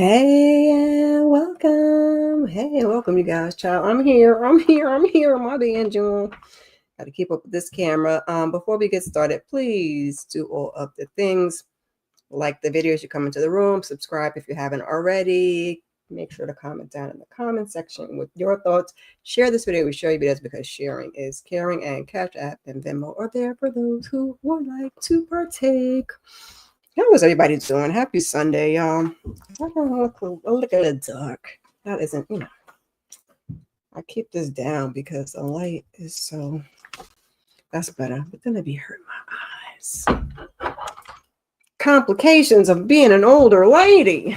Hey, and welcome. Hey, welcome, you guys, child. I'm here. My being June. Got to keep up with this camera. Before we get started, please do all of the things. Like the video as you come into the room. Subscribe if you haven't already. Make sure to comment down in the comment section with your thoughts. Share this video with share your videos because sharing is caring, and Cashapp and Venmo are there for those who would like to partake. How was everybody doing? Happy Sunday, y'all. I don't look a little dark. That isn't, I keep this down because the light is so, that's better. But then it'd be hurting my eyes. Complications of being an older lady.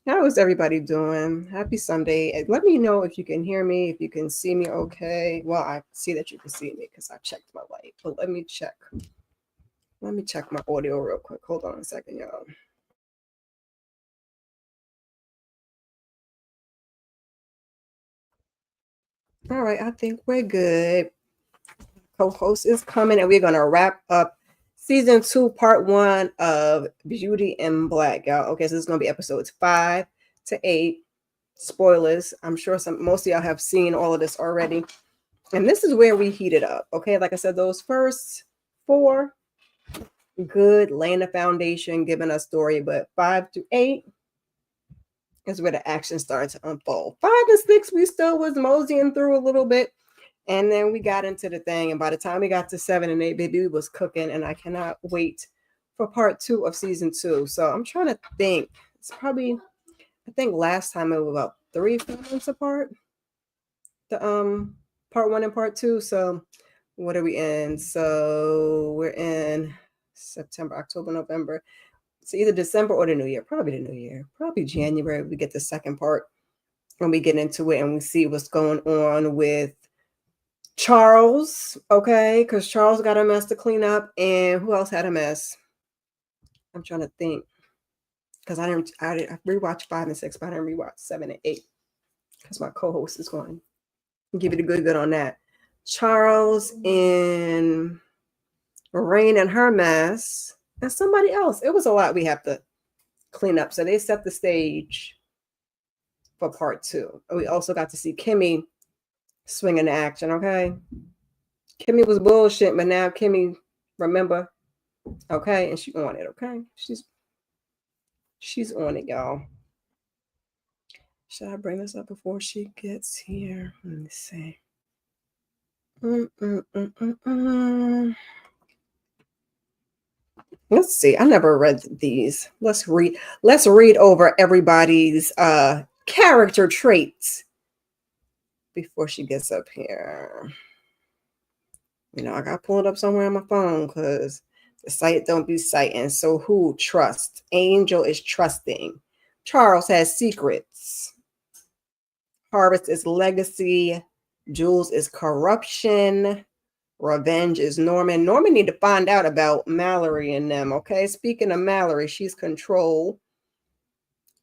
How is everybody doing? Happy Sunday. Let me know if you can hear me, if you can see me okay. Well, I see that you can see me because I checked my light. But let me check. Let me check my audio real quick. Hold on a second, y'all. All right, I think we're good. Co-host is coming, and we're going to wrap up season 2, part 1 of Beauty in Black, y'all. Okay, so this is going to be episodes 5 to 8. Spoilers. I'm sure most of y'all have seen all of this already. And this is where we heat it up. Okay, like I said, those first 4, good, laying the foundation, giving us story, but 5 to 8 is where the action starts to unfold. 5 and 6, we still was moseying through a little bit. And then we got into the thing. And by the time we got to 7 and 8, baby was cooking. And I cannot wait for part 2 of season 2. So I'm trying to think. It's probably, I think last time it was about 3-4 months apart. The part 1 and part 2. So what are we in? So we're in September, October, November. It's either December or the New Year. Probably the New Year. Probably January. We get the second part when we get into it and we see what's going on with Charles, okay, because Charles got a mess to clean up, and who else had a mess? I'm trying to think, because I rewatched 5 and 6, but I didn't rewatch 7 and 8, because my co-host is going to give it a good on that. Charles and Rain and her mess, and somebody else. It was a lot we have to clean up, so they set the stage for part 2. And we also got to see Kimmy swing into action, okay? Kimmy was bullshit, but now Kimmy, remember, okay, and she on it, okay? She's on it, y'all. Should I bring this up before she gets here? Let me see. Let's see. I never read these. Let's read over everybody's character traits before she gets up here. I got pulled up somewhere on my phone because the site don't be citing. So who? Trust. Angel is trusting. Charles has secrets. Harvest is legacy. Jules is corruption. Revenge is Norman. Norman need to find out about Mallory and them, okay? Speaking of Mallory, she's control.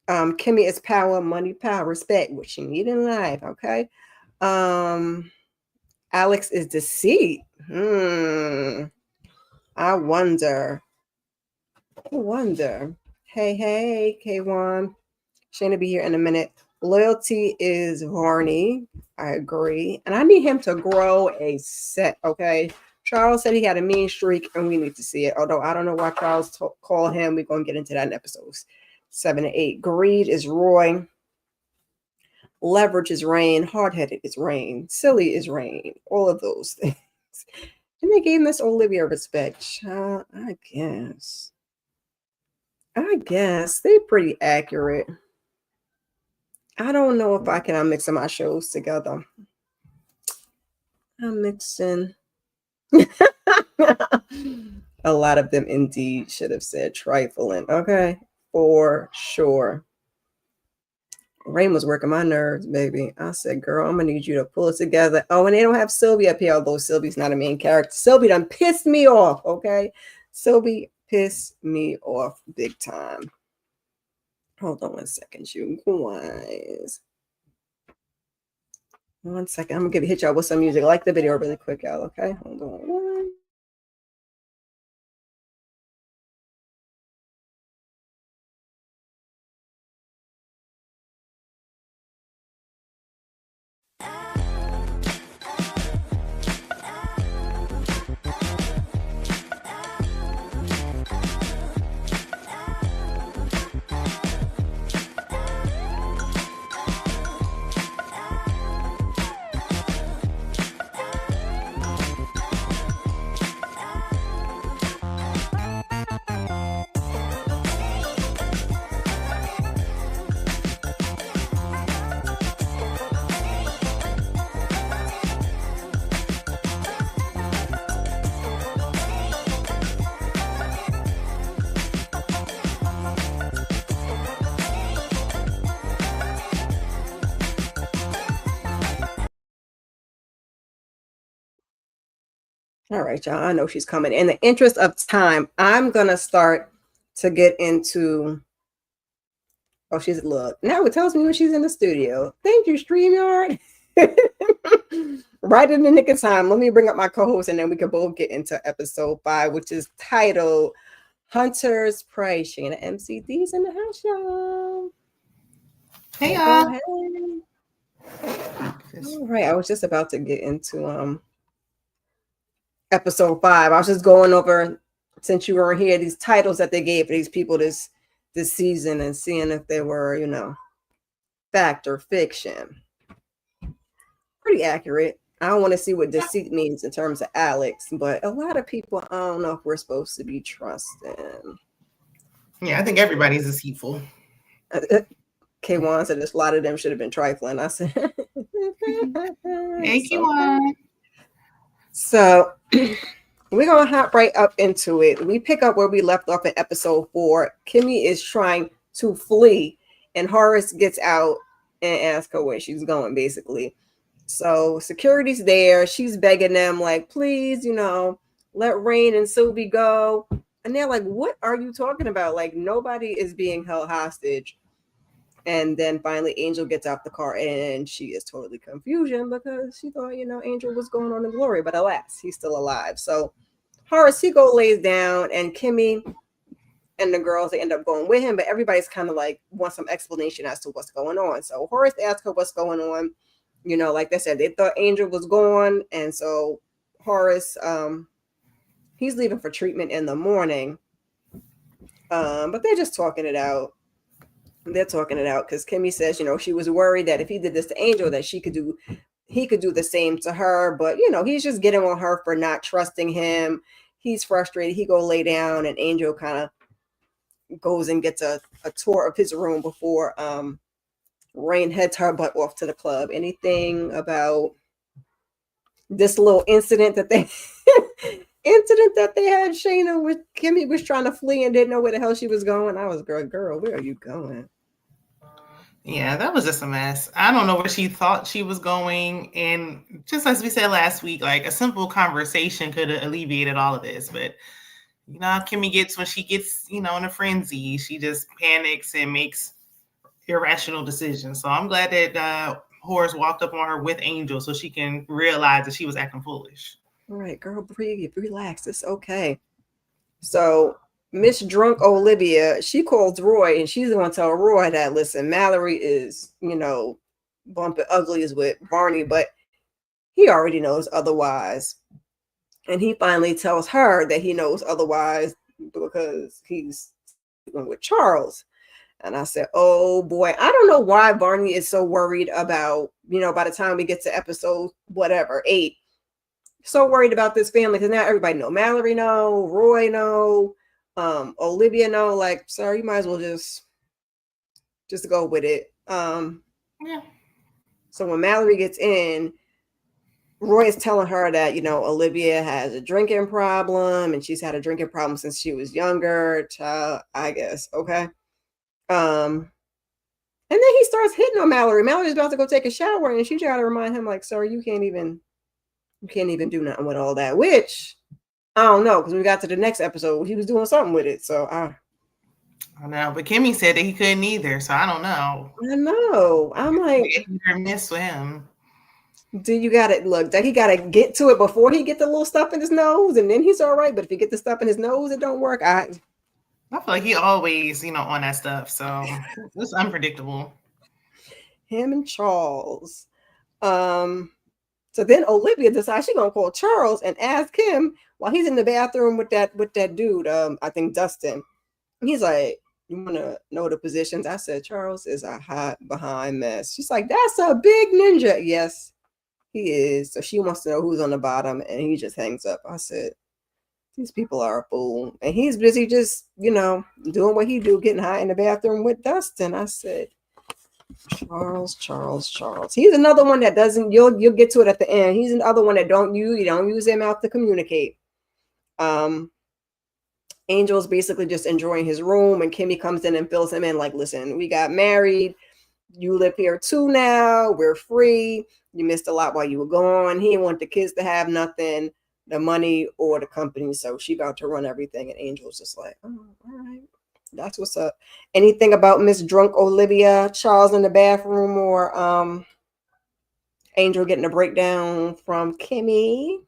Kimmy is power, money, power, respect, what she need in life, okay? Alex is deceit. I wonder. Hey, K1. Shana be here in a minute. Loyalty is Varney. I agree. And I need him to grow a set, okay? Charles said he had a mean streak, and we need to see it. Although I don't know why Charles called him. We're going to get into that in episodes 7 and 8. Greed is Roy. Leverage is Rain. Hard-headed is Rain. Silly is Rain. All of those things. And they gave Miss Olivia respect. I guess. They're pretty accurate. I don't know if I'm mixing my shows together. I'm mixing. A lot of them indeed should have said trifling. Okay, for sure. Rain was working my nerves, baby. I said, girl, I'm going to need you to pull it together. Oh, and they don't have Sylvie up here, although Sylvie's not a main character. Sylvie done pissed me off, okay? Sylvie pissed me off big time. Hold on 1 second, you guys. 1 second. I'm going to hit y'all with some music. I like the video really quick, y'all, okay? Hold on. All right, y'all. I know she's coming. In the interest of time, I'm gonna start to get into. Oh, she's look. Now it tells me when she's in the studio. Thank you, StreamYard. Right in the nick of time. Let me bring up my co-host and then we can both get into episode 5, which is titled Hunter's Prey. ShanaMcD's in the house, y'all. Hey, y'all. All right, I was just about to get into episode 5. I was just going over, since you were here, these titles that they gave for these people this season and seeing if they were, fact or fiction. Pretty accurate. I don't want to see what deceit means in terms of Alex, but a lot of people, I don't know if we're supposed to be trusting. Yeah, I think everybody's deceitful. K1 said a lot of them should have been trifling. I said, hey, K1. So we're going to hop right up into it. We pick up where we left off in episode 4. Kimmy is trying to flee, and Horace gets out and asks her where she's going, basically. So security's there. She's begging them, like, please, let Rain and Sylvie go. And they're like, what are you talking about? Like, nobody is being held hostage. And then finally Angel gets out the car and she is totally confusion because she thought, Angel was going on in glory, but alas, he's still alive. So Horace, he lays down, and Kimmy and the girls, they end up going with him, but everybody's kind of like wants some explanation as to what's going on. So Horace asks her what's going on. Like they said, they thought Angel was gone. And so Horace, he's leaving for treatment in the morning. But they're just talking it out. They're talking it out because Kimmy says, she was worried that if he did this to Angel, that he could do the same to her. But, he's just getting on her for not trusting him. He's frustrated. He go lay down, and Angel kind of goes and gets a tour of his room before Rain heads her butt off to the club. Anything about this little incident that they had, Shana, with Kimmy was trying to flee and didn't know where the hell she was going? I was, girl, where are you going? Yeah, that was just a mess. I don't know where she thought she was going. And just as we said last week, like a simple conversation could have alleviated all of this. But how Kimmy gets when she gets, in a frenzy, she just panics and makes irrational decisions. So I'm glad that Horace walked up on her with Angel so she can realize that she was acting foolish. All right, girl, breathe, relax. It's okay. So Miss Drunk Olivia, she calls Roy, and she's going to tell Roy that, listen, Mallory is, bumping uglies with Barney, but he already knows otherwise. And he finally tells her that he knows otherwise because he's with Charles. And I said, oh boy, I don't know why Barney is so worried about, by the time we get to episode 8, so worried about this family, because now everybody know. Mallory know, Roy know, Olivia know. Like, sorry, you might as well just go with it. Yeah. So when Mallory gets in, Roy is telling her that, Olivia has a drinking problem, and she's had a drinking problem since she was younger. Child, I guess. Okay. And then he starts hitting on Mallory. Mallory's about to go take a shower, and she try to remind him, like, sorry, you can't even do nothing with all that, which I don't know, because we got to the next episode, he was doing something with it. So I know, but Kimmy said that he couldn't either, so I don't know. I know. I'm like, miss with him. Do you got it? Look, that he got to get to it before he get the little stuff in his nose, and then he's all right. But if you get the stuff in his nose, it don't work. I feel like he always, on that stuff. So it's unpredictable. Him and Charles. So then Olivia decides she's gonna call Charles and ask him while he's in the bathroom with that dude. I think Dustin. He's like, you want to know the positions? I said, Charles is a hot behind mess. She's like, that's a big ninja. Yes, he is. So she wants to know who's on the bottom, and he just hangs up. I said, these people are a fool. And he's busy just, doing what he do, getting high in the bathroom with Dustin. I said, Charles. He's another one that doesn't, you'll get to it at the end. He's another one that you don't use their mouth to communicate. Angel's basically just enjoying his room, and Kimmy comes in and fills him in like, listen, we got married. You live here too now. We're free. You missed a lot while you were gone. He didn't want the kids to have nothing. the money or the company. So she about to run everything. And Angel's just like, oh, all right. That's what's up. Anything about Miss Drunk Olivia Charles in the bathroom or Angel getting a breakdown from Kimmy?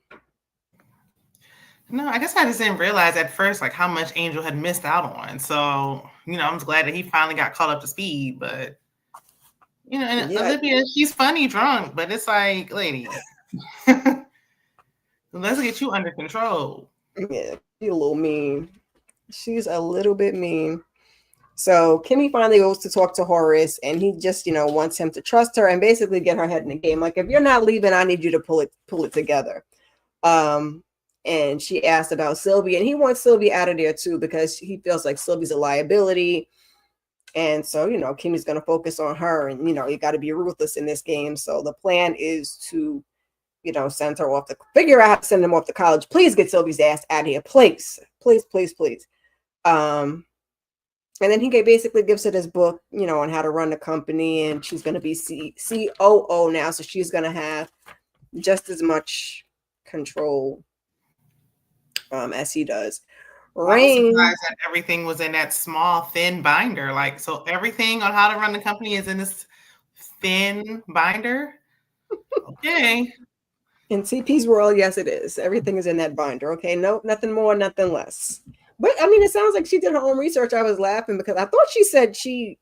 No, I guess I just didn't realize at first like how much Angel had missed out on. So, I'm glad that he finally got caught up to speed. But and Yeah. Olivia, she's funny drunk, but it's like, lady, let's get you under control. Yeah, she's a little mean. She's a little bit mean. So Kimmy finally goes to talk to Horace, and he just, wants him to trust her and basically get her head in the game. Like, if you're not leaving, I need you to pull it together. And she asked about Sylvie, and he wants Sylvie out of there too because he feels like Sylvie's a liability. And so, Kimmy's going to focus on her, and you got to be ruthless in this game. So the plan is to, send her off figure out how to send them off to college. Please get Sylvie's ass out of here, please. And then he basically gives her this book, on how to run the company, and she's going to be COO now, so she's going to have just as much control as he does. I was surprised that everything was in that small, thin binder. Like, so everything on how to run the company is in this thin binder? Okay. In CP's world, yes, it is. Everything is in that binder. Okay, no, nothing more, nothing less. But I mean, it sounds like she did her own research. I was laughing because I thought she said she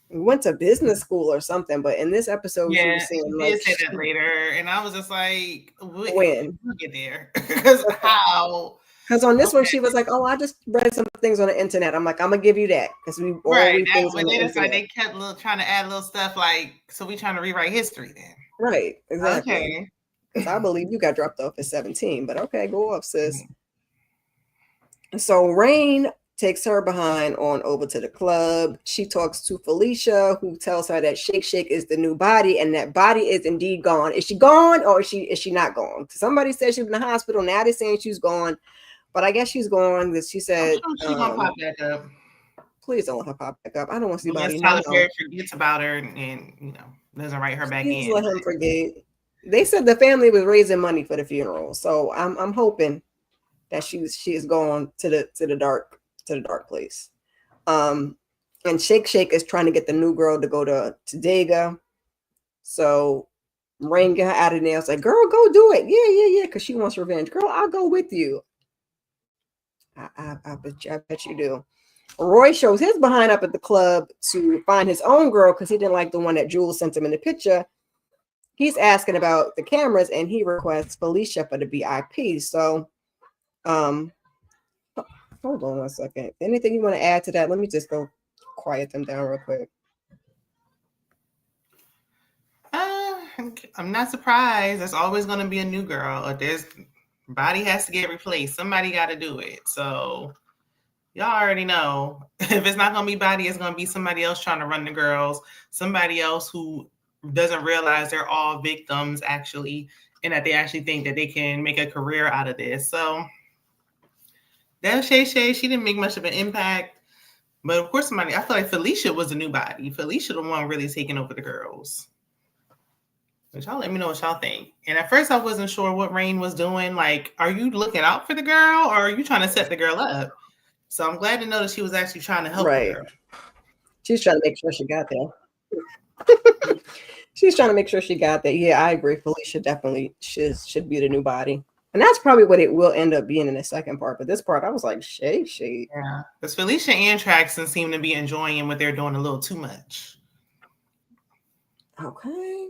went to business school or something. But in this episode, she was saying she did say that later, and I was just like, when we'll get there because how? Because on this one, she was like, "Oh, I just read some things on the internet." I'm like, "I'm gonna give you that because we all read things on the internet." Like they kept trying to add little stuff, like, so we trying to rewrite history then. Right, exactly. Okay. Because I believe you got dropped off at 17, but okay, go up, sis. So Rain takes her behind on over to the club. She talks to Felicia, who tells her that Shake Shake is the new body, and that body is indeed gone. Is she gone or is she not gone? Somebody said she was in the hospital. Now they're saying she's gone, but I guess she's gone. That she said she's gonna pop back up. Please don't let her pop back up. I don't want to see body. Tyler Perry forgets about her and doesn't write her back in. Let him forget. They said the family was raising money for the funeral, so I'm hoping that she's gone to the dark place. And Shake Shake is trying to get the new girl to go to Dega. So Rain get her out of there. It's like, girl, go do it. Yeah, because she wants revenge. Girl, I'll go with you. I bet you do. Roy shows his behind up at the club to find his own girl because he didn't like the one that Jules sent him in the picture. He's asking about the cameras and he requests Felicia for the VIP. So, hold on 1 second. Anything you want to add to that? Let me just go quiet them down real quick. I'm not surprised. There's always going to be a new girl. Body has to get replaced. Somebody got to do it. So y'all already know if it's not going to be Body, it's going to be somebody else trying to run the girls. Somebody else who doesn't realize they're all victims actually, and that they actually think that they can make a career out of this. So that Shay, she didn't make much of an impact. But of course, I feel like Felicia was a new body. Felicia the one really taking over the girls. But y'all let me know what y'all think. And at first I wasn't sure what Rain was doing. Like, are you looking out for the girl or are you trying to set the girl up? So I'm glad to know that she was actually trying to help her. She's trying to make sure she got there. She's trying to make sure she got there. Yeah, I agree. Felicia definitely should be the new body. And that's probably what it will end up being in the second part. But this part, I was like, Shay. Yeah. Because Felicia and Traxton seem to be enjoying what they're doing a little too much. Okay.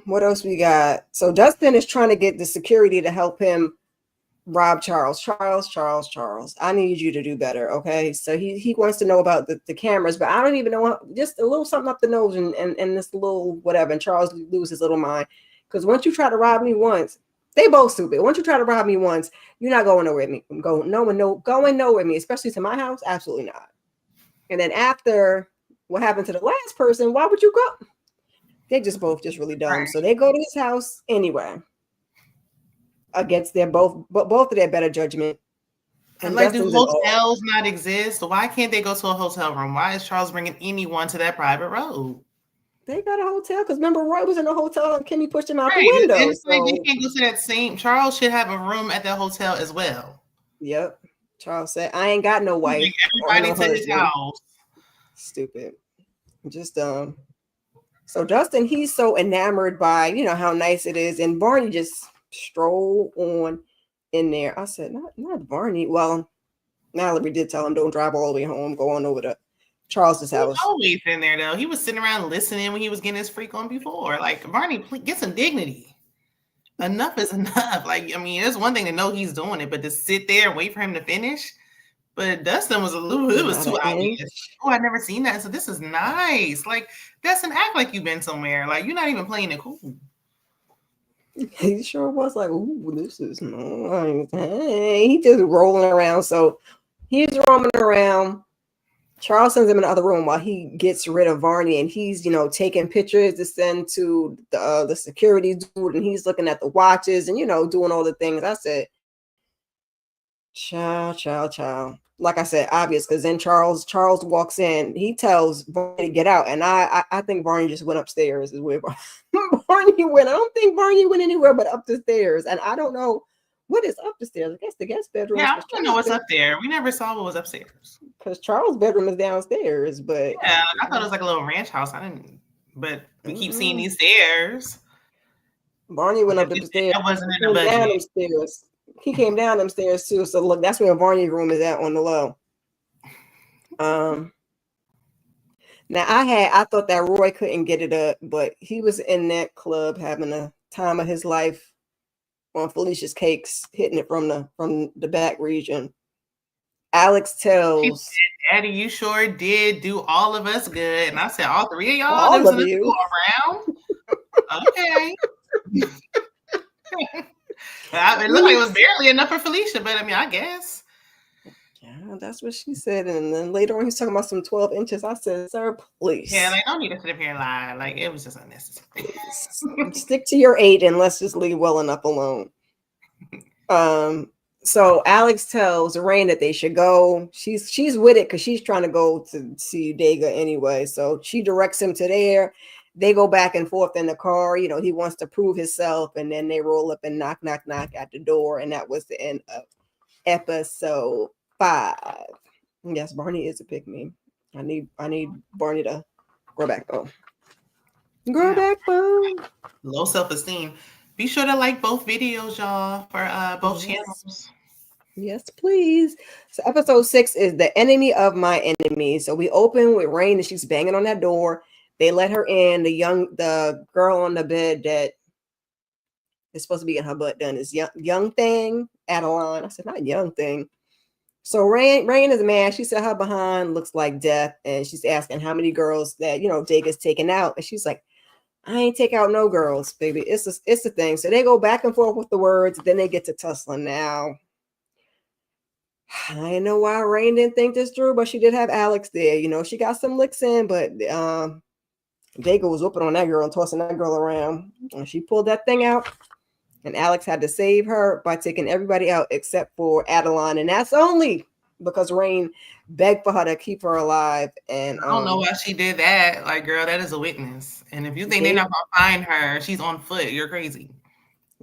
What else we got? So Dustin is trying to get the security to help him rob Charles. Charles, I need you to do better. Okay. So he wants to know about the cameras, but I don't even know, just a little something up the nose and this little whatever. And Charles loses his little mind. Because once you try to rob me once, they both stupid. Once you try to rob me once, you're not going nowhere with me. Going nowhere with me, especially to my house. Absolutely not. And then after what happened to the last person, why would you go? They're just really dumb. Right. So they go to his house anyway. Against both of their better judgment. And like, do hotels not exist? Why can't they go to a hotel room? Why is Charles bringing anyone to that private road? They got a hotel because remember Roy was in a hotel and Kimmy pushed him out the Right. window. And it's like So they can't go to that same. Charles should have a room at that hotel as well. yep. Charles said, I ain't got no wife or Everybody no to his husband. house. Stupid. Just So Dustin, he's so enamored by, you know, how nice it is. And Barney just stroll on in there. I said, not Barney. Well, Mallory did tell him don't drive all the way home, go on over to Charles's He was house. always in there though. He was sitting around listening when he was getting his freak on before. Like, Barney, please get some dignity. Enough is enough. Like, I mean, it's one thing to know he's doing it, but to sit there and wait for him to finish. But Dustin was it was too obvious. Oh, I'd never seen that. So this is nice. Like, Dustin, act like you've been somewhere. Like, you're not even playing it cool. He sure was like, ooh, this is nice. Hey, he just rolling around. So he's roaming around. Charles sends him in the other room while he gets rid of Varney, and he's, you know, taking pictures to send to the security dude, and he's looking at the watches and, you know, doing all the things. I said, child. Like I said, obvious, because then Charles walks in. He tells Barney to get out, and I think Barney just went upstairs. Is where Barney went. I don't think Barney went anywhere but up the stairs, and I don't know what is up the stairs. I guess the guest bedroom. Yeah, I don't know what's up there. We never saw what was upstairs. Because Charles' bedroom is downstairs, but yeah, I thought it was like a little ranch house. I didn't, but we keep seeing these stairs. Barney went up the stairs. That wasn't in the budget. Down them stairs. He came down them stairs too. So look, that's where Barney's room is at on the low. Now I thought that Roy couldn't get it up, but he was in that club having a time of his life on Felicia's cakes, hitting it from the back region. Alex tells said, Daddy, you sure did do all of us good. And I said, all three of y'all? All of you. Go around? Okay. It looked like it was barely enough for Felicia, but I mean, I guess. Yeah, that's what she said. And then later on, he's talking about some 12 inches. I said, sir, please. Yeah, like, don't need to sit up here and lie. Like, it was just unnecessary. Stick to your 8 and let's just leave well enough alone. So Alex tells Rain that they should go. She's with it because she's trying to go to see Dega anyway. So she directs him to there. They go back and forth in the car. You know, he wants to prove himself, and then they roll up and knock at the door. And that was the end of episode 5. Yes, Barney is a pick-me. I need Barney to grow backbone. Grow backbone. Low self-esteem. Be sure to like both videos, y'all, for both channels. Yes, please. So episode 6 is The Enemy of My Enemy. So we open with Rain and she's banging on that door. They let her in. The girl on the bed that is supposed to be getting her butt done is young thing, Adeline. I said, not young thing. So Rain is mad. She said her behind looks like death. And she's asking how many girls that, you know, Dega's taken out. And she's like, I ain't take out no girls, baby. It's a thing. So they go back and forth with the words. Then they get to tussling. Now, I don't know why Rain didn't think this through, but she did have Alex there. You know, she got some licks in, but Dega was whooping on that girl and tossing that girl around. And she pulled that thing out. And Alex had to save her by taking everybody out except for Adeline. And that's only because Rain begged for her to keep her alive. And I don't know why she did that. Like, girl, that is a witness. And if you think they're not gonna find her, she's on foot. You're crazy.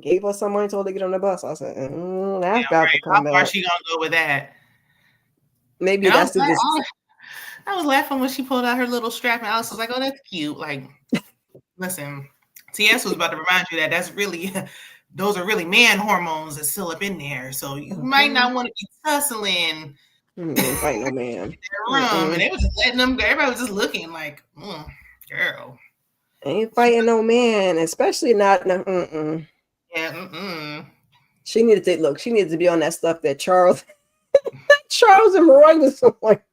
Gave her some money, told her to get on the bus. I said, that's got to come out. How far out. she gonna go with that? Maybe that's the. I was laughing when she pulled out her little strap, and Alice was like, "Oh, that's cute." Like, listen, TS was about to remind you that that's really. Those are really man hormones that's still up in there. So you might not want to be tussling. Fight no man. And they were just letting them go. Everybody was just looking like, girl. Ain't fighting no man, especially not. Yeah, She needed to look. She needed to be on that stuff that Charles and Roy was on. Like,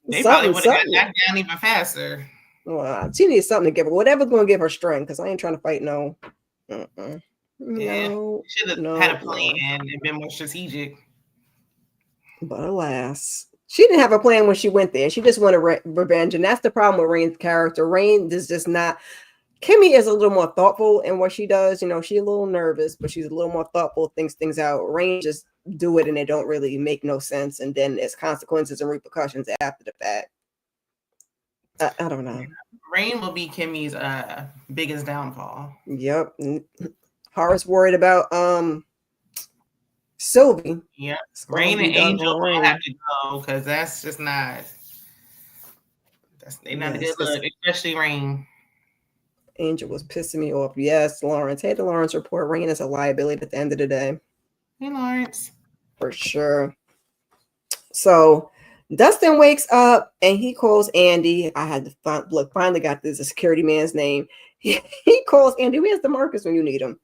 they probably would have got knocked down even faster. Well, she needs something to give her. Whatever's going to give her strength, because I ain't trying to fight no. Yeah, should have had a plan and been more strategic. But alas, she didn't have a plan when she went there. She just wanted revenge, and that's the problem with Rain's character. Rain is just not. Kimmy is a little more thoughtful in what she does. You know, she's a little nervous, but she's a little more thoughtful, thinks things out. Rain just do it, and it don't really make no sense, and then there's consequences and repercussions after the fact. I don't know. Rain will be Kimmy's biggest downfall. Yep. Horace worried about Sylvie. Yep. It's gonna Rain and be done Angel for will have Rain. to go because that's just not. They're not a Yes, good because look, especially Rain. Angel was pissing me off. Yes, Lawrence. Hey, the Lawrence report. Rain is a liability at the end of the day. Hey, Lawrence. For sure. So Dustin wakes up and he calls Andy. I had to look, finally got this, a security man's name. He calls Andy. Where's the Marcus when you need him?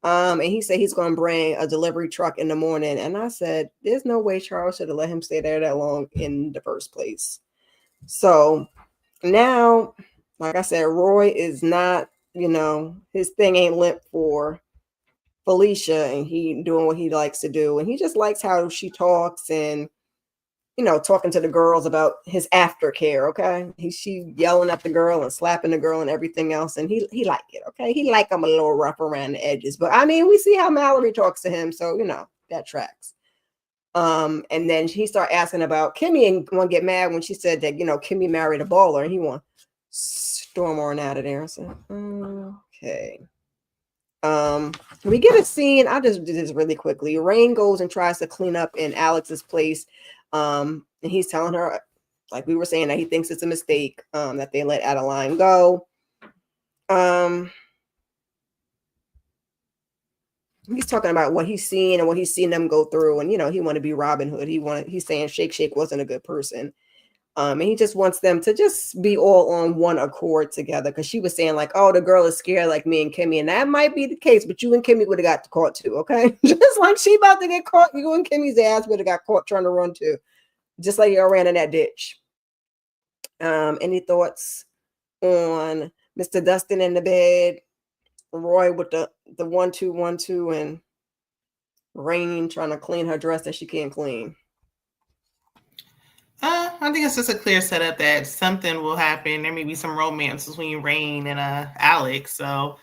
And he said he's going to bring a delivery truck in the morning. And I said, there's no way Charles should have let him stay there that long in the first place. So now, like I said, Roy is not, his thing ain't limp for Felicia, and he doing what he likes to do. And he just likes how she talks and, talking to the girls about his aftercare. Okay. She yelling at the girl and slapping the girl and everything else. And he like it. Okay. He like him a little rough around the edges, but I mean, we see how Mallory talks to him. So, that tracks. And then he started asking about Kimmy and want to get mad when she said that, Kimmy married a baller and he want to storm on out of there. So, okay. We get a scene. I'll just do this really quickly. Rain goes and tries to clean up in Alex's place. And he's telling her, like we were saying, that he thinks it's a mistake, that they let Adeline go. He's talking about what he's seen and what he's seen them go through. And, he want to be Robin Hood. He's saying Shake wasn't a good person. And he just wants them to just be all on one accord together. Because she was saying like, oh, the girl is scared like me and Kimmy. And that might be the case, but you and Kimmy would have got caught too, okay? Just like she about to get caught, you and Kimmy's ass would have got caught trying to run too. Just like y'all ran in that ditch. Any thoughts on Mr. Dustin in the bed, Roy with the 1-2-1-2, and Rain trying to clean her dress that she can't clean? I think it's just a clear setup that something will happen. There may be some romance between Rain and Alex. So,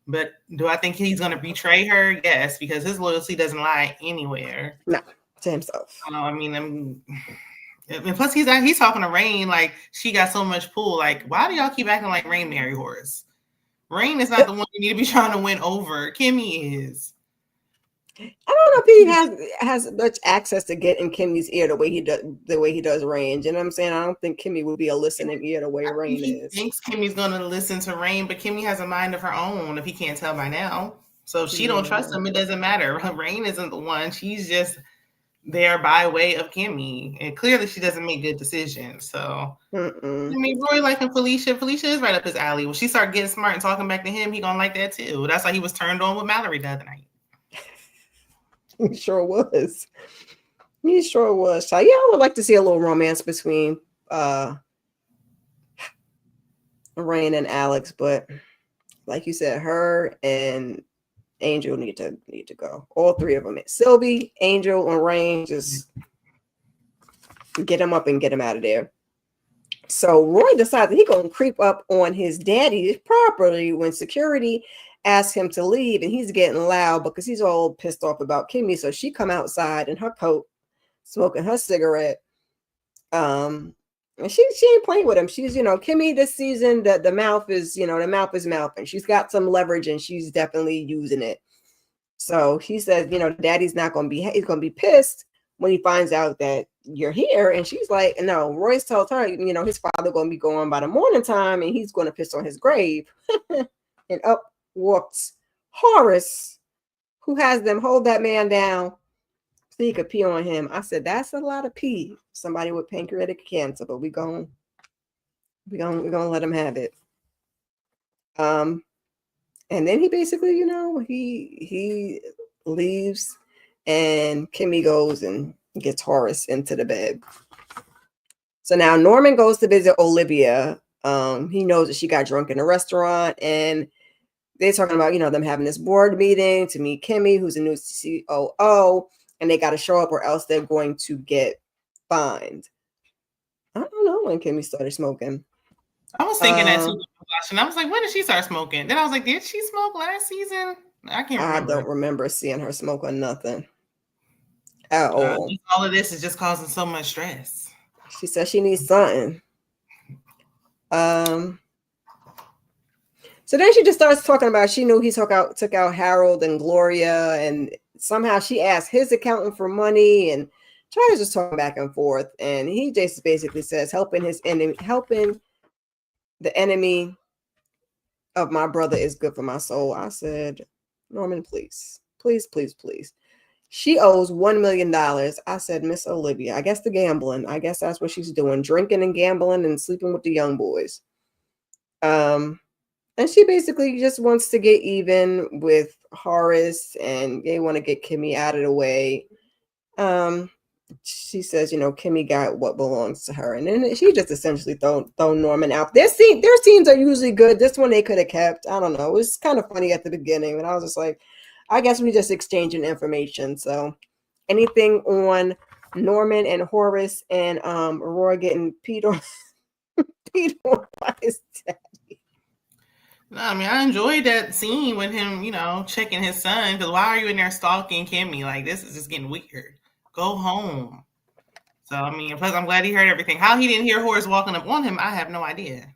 but do I think he's going to betray her? Yes, because his loyalty doesn't lie anywhere. No, to himself. I mean, and plus he's talking to Rain like she got so much pull. Like, why do y'all keep acting like Rain married Horace? Rain is not the one you need to be trying to win over. Kimmy is. I don't know if he has much access to get in Kimmy's ear the way he does Rain. You know what I'm saying? I don't think Kimmy would be a listening ear the way Rain is. He thinks Kimmy's gonna listen to Rain, but Kimmy has a mind of her own. If he can't tell by now, so if she don't trust him, it doesn't matter. Rain isn't the one. She's just there by way of Kimmy, and clearly she doesn't make good decisions. So I mean, Roy liking Felicia. Felicia is right up his alley. When she start getting smart and talking back to him, he gonna like that too. That's why he was turned on with Mallory the other night. He sure was. So yeah, I would like to see a little romance between Rain and Alex, but like you said, her and Angel need to go. All three of them. Sylvie, Angel, and Rain, just get him up and get him out of there. So Roy decides that he's gonna creep up on his daddy's property when security asks him to leave, and he's getting loud because he's all pissed off about Kimmy. So she come outside in her coat, smoking her cigarette. And she ain't playing with him. She's, Kimmy this season, the mouth is mouthing. She's got some leverage and she's definitely using it. So he says, daddy's not gonna be, he's gonna be pissed when he finds out that you're here. And she's like, no, Royce told her, his father gonna be going by the morning time and he's gonna piss on his grave. And up walks Horace, who has them hold that man down so he could pee on him. I said, that's a lot of pee. Somebody with pancreatic cancer, but we're gonna let him have it. And then he basically, he leaves, and Kimmy goes and gets Horace into the bed. So now Norman goes to visit Olivia. He knows that she got drunk in a restaurant, and they're talking about, them having this board meeting to meet Kimmy, who's a new COO, and they got to show up or else they're going to get fined. I don't know when Kimmy started smoking. I was thinking that too. And I was like, when did she start smoking? Then I was like, did she smoke last season? I can't remember. I don't remember seeing her smoke or nothing at all. All of this is just causing so much stress. She said she needs something. So then she just starts talking about she knew he took out Harold and Gloria, and somehow she asked his accountant for money, and trying to just talk back and forth. And he just basically says helping the enemy of my brother is good for my soul. I said, Norman, please. She owes $1 million. I said, Miss Olivia, I guess the gambling. I guess that's what she's doing, drinking and gambling and sleeping with the young boys. And she basically just wants to get even with Horace, and they want to get Kimmy out of the way. She says, Kimmy got what belongs to her, and then she just essentially throw Norman out. Their scenes are usually good. This one they could have kept. I don't know. It was kind of funny at the beginning, and I was just like, I guess we just exchanging information. So, anything on Norman and Horace and Aurora getting peed on by his dad? No, I mean, I enjoyed that scene with him, checking his son. Because why are you in there stalking Kimmy? Like, this is just getting weird. Go home. So, I mean, plus I'm glad he heard everything. How he didn't hear Horace walking up on him, I have no idea.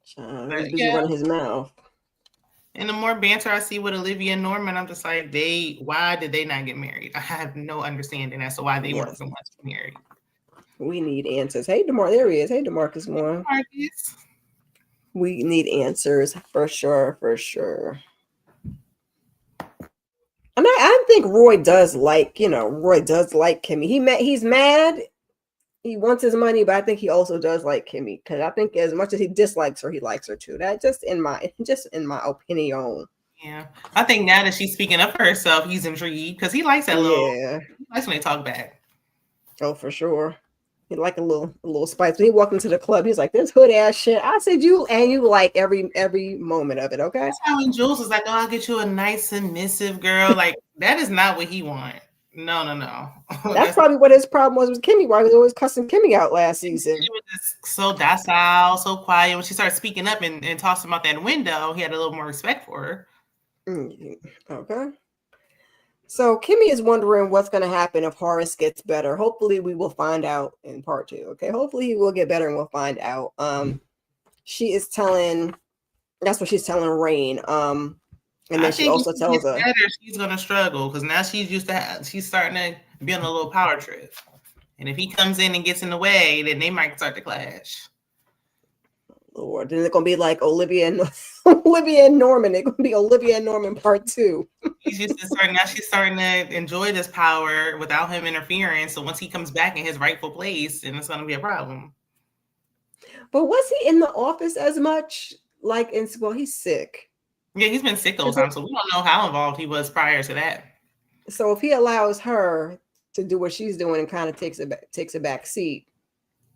He was busy running his mouth. And the more banter I see with Olivia and Norman, I'm just like, why did they not get married? I have no understanding as to why they weren't so much married. We need answers. Hey, DeMar, there he is. Hey, DeMarcus Moore. We need answers for sure. And I think Roy does like Kimmy. He's mad. He wants his money, but I think he also does like Kimmy, because I think as much as he dislikes her, he likes her too. That just in my opinion. Yeah, I think now that she's speaking up for herself, he's intrigued because he likes that little. Yeah, he likes when they talk back. Oh, for sure. He like a little spice. When he walked into the club, he's like, "This hood ass shit." I said, "You like every moment of it." Okay. That's how when Jules was like, "Oh, I'll get you a nice submissive girl." Like that is not what he want. No. That's probably what his problem was with Kimmy. Why he was always cussing Kimmy out last season. She was just so docile, so quiet. When she started speaking up and tossed him out that window, he had a little more respect for her. Okay. So Kimmy is wondering what's going to happen if Horace gets better. Hopefully we will find out in part 2. Okay. Hopefully he will get better and we'll find out. That's what she's telling Rain. And then she also tells her she's going to struggle because now she's starting to be on a little power trip. And if he comes in and gets in the way, then they might start to clash. Lord, then it's gonna be like Olivia and Norman. It's gonna be Olivia and Norman part 2. She's starting to enjoy this power without him interfering. So once he comes back in his rightful place, then it's gonna be a problem. But was he in the office as much? He's sick. Yeah, he's been sick those times, so we don't know how involved he was prior to that. So if he allows her to do what she's doing and kind of takes a back seat,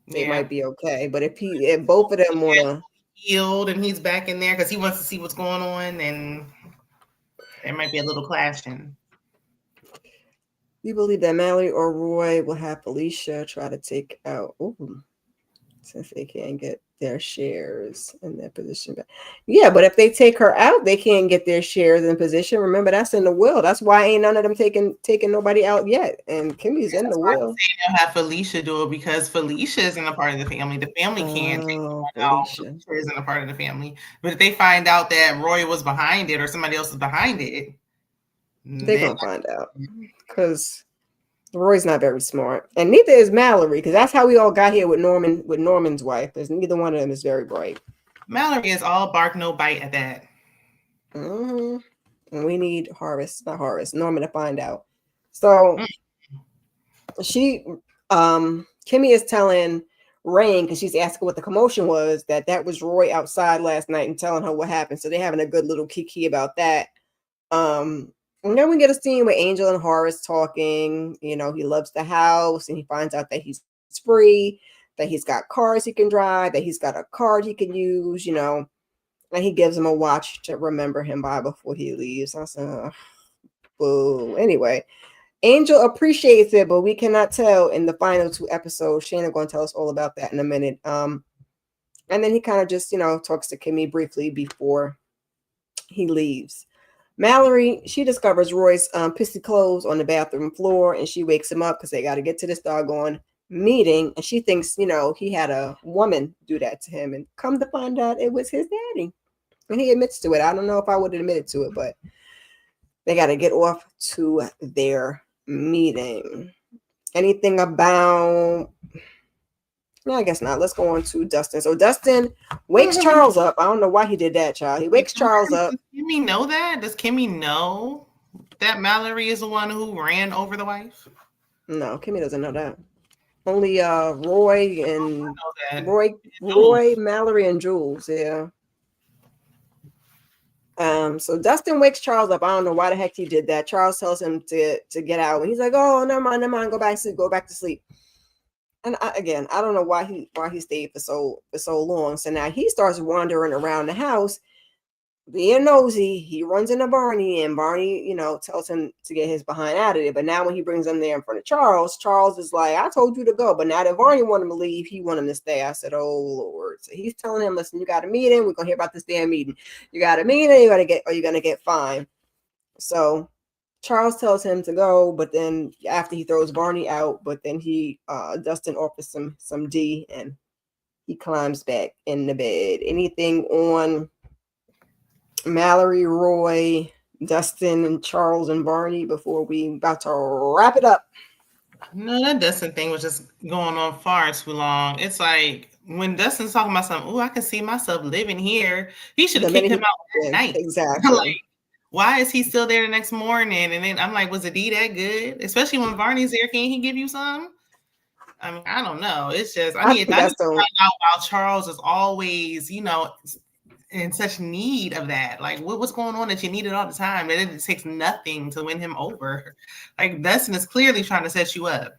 they might be okay. But if both of them want to healed and he's back in there because he wants to see what's going on, then there might be a little clashing. You believe that Mallory or Roy will have Felicia try to take out since they can't get their shares in their position. Yeah, but if they take her out, they can't get their shares in position. Remember, that's in the will. That's why ain't none of them taking nobody out yet. And Kimmy's in the will. They'll have Felicia do it because Felicia isn't a part of the family. The family can't take out. Felicia isn't a part of the family. But if they find out that Roy was behind it or somebody else is behind it, they're gonna find out because Roy's not very smart, and neither is Mallory, because that's how we all got here with Norman's wife. Because neither one of them is very bright. Mallory is all bark, no bite at that. And we need Norman to find out. So Kimmy is telling Rain, because she's asking what the commotion was, that was Roy outside last night and telling her what happened. So they're having a good little kiki about that. And then we get a scene with Angel and Horace talking. He loves the house, and he finds out that he's free, that he's got cars he can drive, that he's got a card he can use, and he gives him a watch to remember him by before he leaves. I said, boo. Anyway, Angel appreciates it, but we cannot tell in the final 2 episodes. Shana going to tell us all about that in a minute. And then he kind of just, talks to Kimmy briefly before he leaves. Mallory, she discovers Roy's pissy clothes on the bathroom floor, and she wakes him up because they got to get to this doggone meeting, and she thinks, he had a woman do that to him, and come to find out it was his daddy. And he admits to it. I don't know if I would have admitted to it, but they got to get off to their meeting. Anything about... No, I guess not. Let's go on to Dustin. So Dustin wakes Charles up. I don't know why he did that, child. He wakes Charles up. Does Kimmy know that? Does Kimmy know that Mallory is the one who ran over the wife? No, Kimmy doesn't know that. Only Roy and Roy, Mallory, and Jules. Yeah. So Dustin wakes Charles up. I don't know why the heck he did that. Charles tells him to get out, and he's like, "Oh, never mind, go back to sleep." And I don't know why he stayed for so long. So now he starts wandering around the house, being nosy. He runs into Barney, and Barney, tells him to get his behind out of there. But now when he brings him there in front of Charles, Charles is like, "I told you to go." But now that Barney wanted him to leave, he wanted him to stay. I said, "Oh Lord!" So he's telling him, "Listen, you got a meeting. We're gonna hear about this damn meeting. You got a meeting. You're gonna get fined." So Charles tells him to go, but then after he throws Barney out, but then Dustin offers some D, and he climbs back in the bed. Anything on Mallory, Roy, Dustin, and Charles and Barney before we about to wrap it up? No, that Dustin thing was just going on far too long. It's like when Dustin's talking about something, I can see myself living here. He should have kicked him out that night. Exactly. Like, why is he still there the next morning? And then I'm like, was the D that good? Especially when Barney's there, can he give you some? I mean, I don't know. It's just, I need to find out why Charles is always, in such need of that. Like, what's going on that you need it all the time? And it takes nothing to win him over. Like, Dustin is clearly trying to set you up.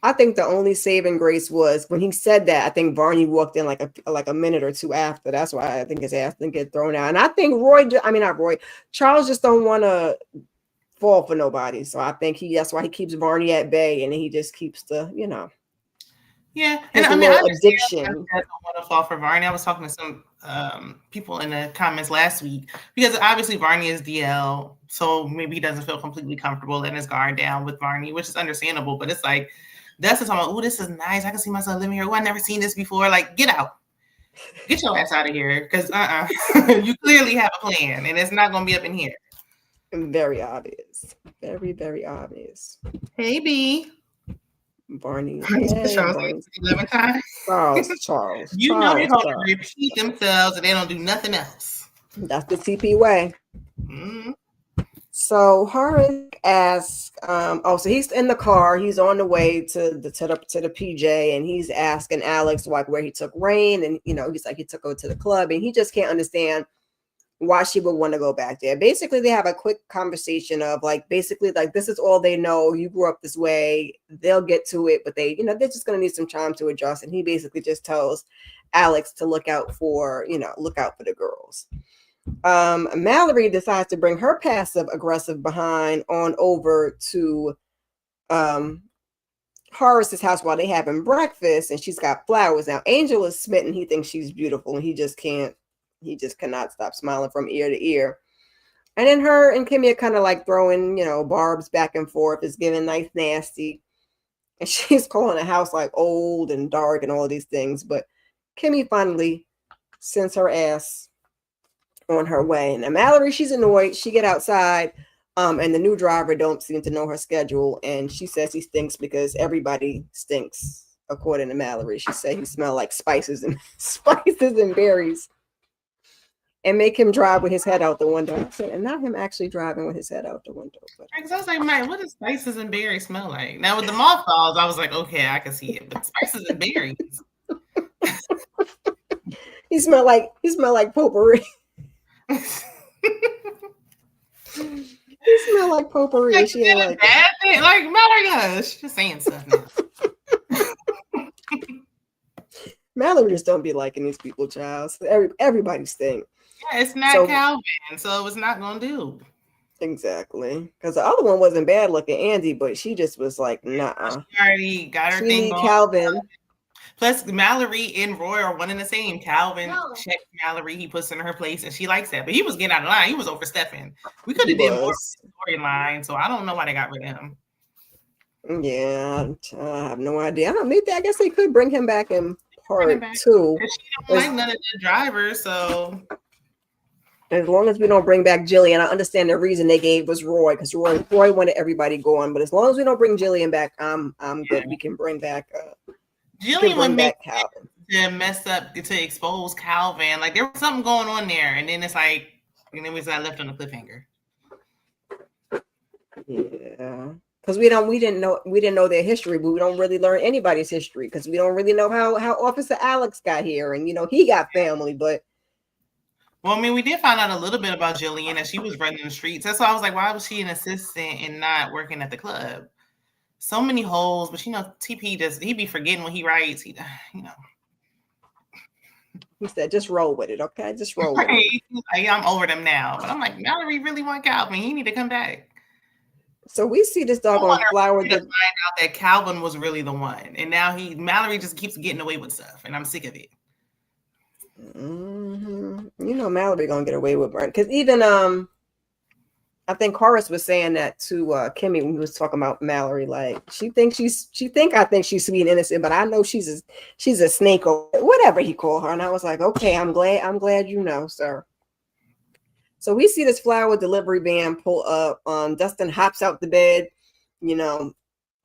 I think the only saving grace was when he said that. I think Barney walked in like a minute or two after. That's why I think his ass didn't get thrown out. And I think not Roy, Charles just don't want to fall for nobody. So I think that's why he keeps Barney at bay, and he just keeps Yeah, and I mean, addiction. I don't want to fall for Barney. I was talking to some people in the comments last week because obviously Barney is DL, so maybe he doesn't feel completely comfortable letting his guard down with Barney, which is understandable. But it's like Dustin's talking about, "Oh, this is nice. I can see myself living here. Oh, I've never seen this before." Like, get out, get your ass out of here, because you clearly have a plan, and it's not going to be up in here. Very obvious, very very obvious. Hey, B. Barney. Charles 11 times. Charles. They don't repeat themselves and they don't do nothing else. That's the TP way. Mm-hmm. So Horace asks, so he's in the car. He's on the way to the PJ, and he's asking Alex like where he took Rain, and he's like he took her to the club, and he just can't understand why she would want to go back there. Basically, they have a quick conversation of this is all they know. You grew up this way. They'll get to it, but they're just going to need some time to adjust. And he basically just tells Alex to look out for the girls. Mallory decides to bring her passive aggressive behind on over to Horace's house while they having breakfast, and she's got flowers. Now Angel is smitten. He thinks she's beautiful, and he just cannot stop smiling from ear to ear. And then her and Kimmy are kind of like throwing, barbs back and forth. It's giving nice nasty. And she's calling the house like old and dark and all these things. But Kimmy finally sends her ass on her way. Now Mallory, she's annoyed. She get outside, and the new driver don't seem to know her schedule. And she says he stinks because everybody stinks, according to Mallory. She said he smelled like spices and berries. And make him drive with his head out the window. And not him actually driving with his head out the window. But I was like, Mike, what does spices and berries smell like? Now with the mothballs, I was like, okay, I can see it. But spices and berries. He smelled like potpourri. He smelled like potpourri. Like, she like bad thing. Like Mallory, she's just saying stuff now. Mallory just don't be liking these people, child. So everybody stink. Yeah, it's not Calvin, so it was not gonna do. Exactly, because the other one wasn't bad looking, Andy, but she just was like, nah. She already got her thing going. Calvin. Plus, Mallory and Roy are one and the same. Calvin checked Mallory, he puts in her place, and she likes that. But he was getting out of line. He was overstepping. We could have did more storyline, so I don't know why they got rid of him. Yeah, I have no idea. Maybe I guess they could bring him back in Bring him part back. two. Because she don't like none of the drivers, so As long as we don't bring back Jillian, I understand the reason they gave was Roy, because Roy wanted everybody going. But as long as we don't bring Jillian back, I'm good. We can bring back Jillian would make Calvin. To mess up to expose Calvin. Like there was something going on there, and then it's like, and then we got left on a cliffhanger. Yeah, because we didn't know their history, but we don't really learn anybody's history because we don't really know how Officer Alex got here, and he got family, but. Well, I mean, we did find out a little bit about Jillian that she was running the streets. That's why I was like, why was she an assistant and not working at the club? So many holes, but TP he be forgetting when he writes. He said, just roll with it, okay? Just roll with it. Like, I'm over them now. But I'm like, Mallory really want Calvin. He need to come back. So we see this doggone flower to find out that Calvin was really the one, and now Mallory just keeps getting away with stuff, and I'm sick of it. Mallory gonna get away with Brent because even I think Horace was saying that to Kimmy when he was talking about Mallory. Like I think she's sweet and innocent, but I know she's a snake or whatever he called her. And I was like, okay, I'm glad you know, sir. So we see this flower delivery van pull up. Dustin hops out the bed.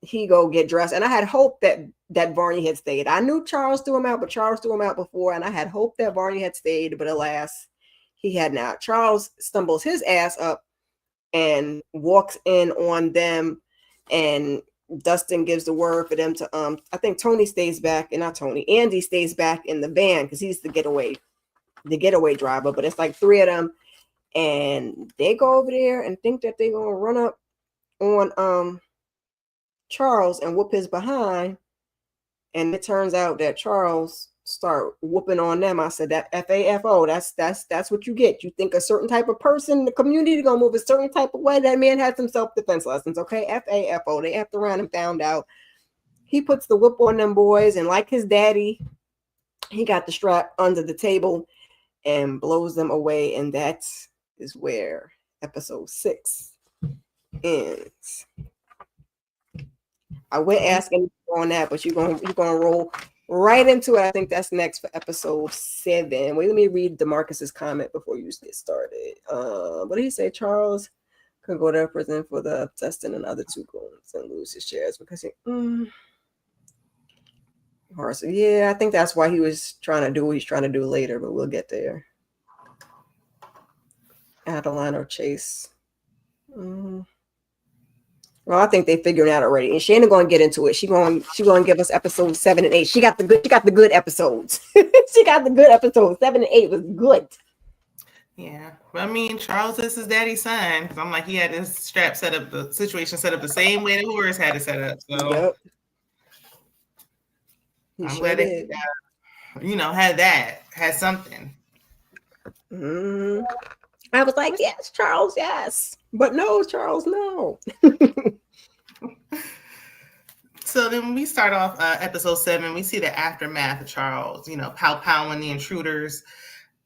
He go get dressed, and I had hoped that Barney had stayed. I knew Charles threw him out, but Charles threw him out before, and I had hoped that Barney had stayed, but alas, he had not. Charles stumbles his ass up and walks in on them, and Dustin gives the word for them to I think Tony stays back, and not Tony, Andy stays back in the van because he's the getaway driver, but it's like three of them, and they go over there and think that they're gonna run up on Charles and whoop his behind, and it turns out that Charles start whooping on them. I said that FAFO, that's what you get. You think a certain type of person in the community gonna move a certain type of way. That man had some self-defense lessons, okay? FAFO. They effed around and found out. He puts the whip on them boys, and like his daddy, he got the strap under the table and blows them away, and that is where episode 6 ends. I went asking on that, but you're gonna roll right into it. I think that's next for episode 7. Wait, let me read DeMarcus's comment before you get started. What did he say? Charles could go to prison for the Dustin and other 2 goons and lose his shares because he. Horace, yeah, I think that's why he was trying to do what he's trying to do later, but we'll get there. Adeline or Chase. Well, I think they figured it out already, and Shana going to get into it. She going to give us episodes 7 and 8. She got the good episodes. She got the good episodes. 7 and 8 was good. Yeah, but I mean, Charles is his daddy's son. Because I'm like, he had his the situation set up the same way that Horace had it set up. So yep. I'm glad they, had something. I was like, yes, Charles, yes. But no, Charles, no. So then we start off episode 7. We see the aftermath of Charles, pow-powing the intruders.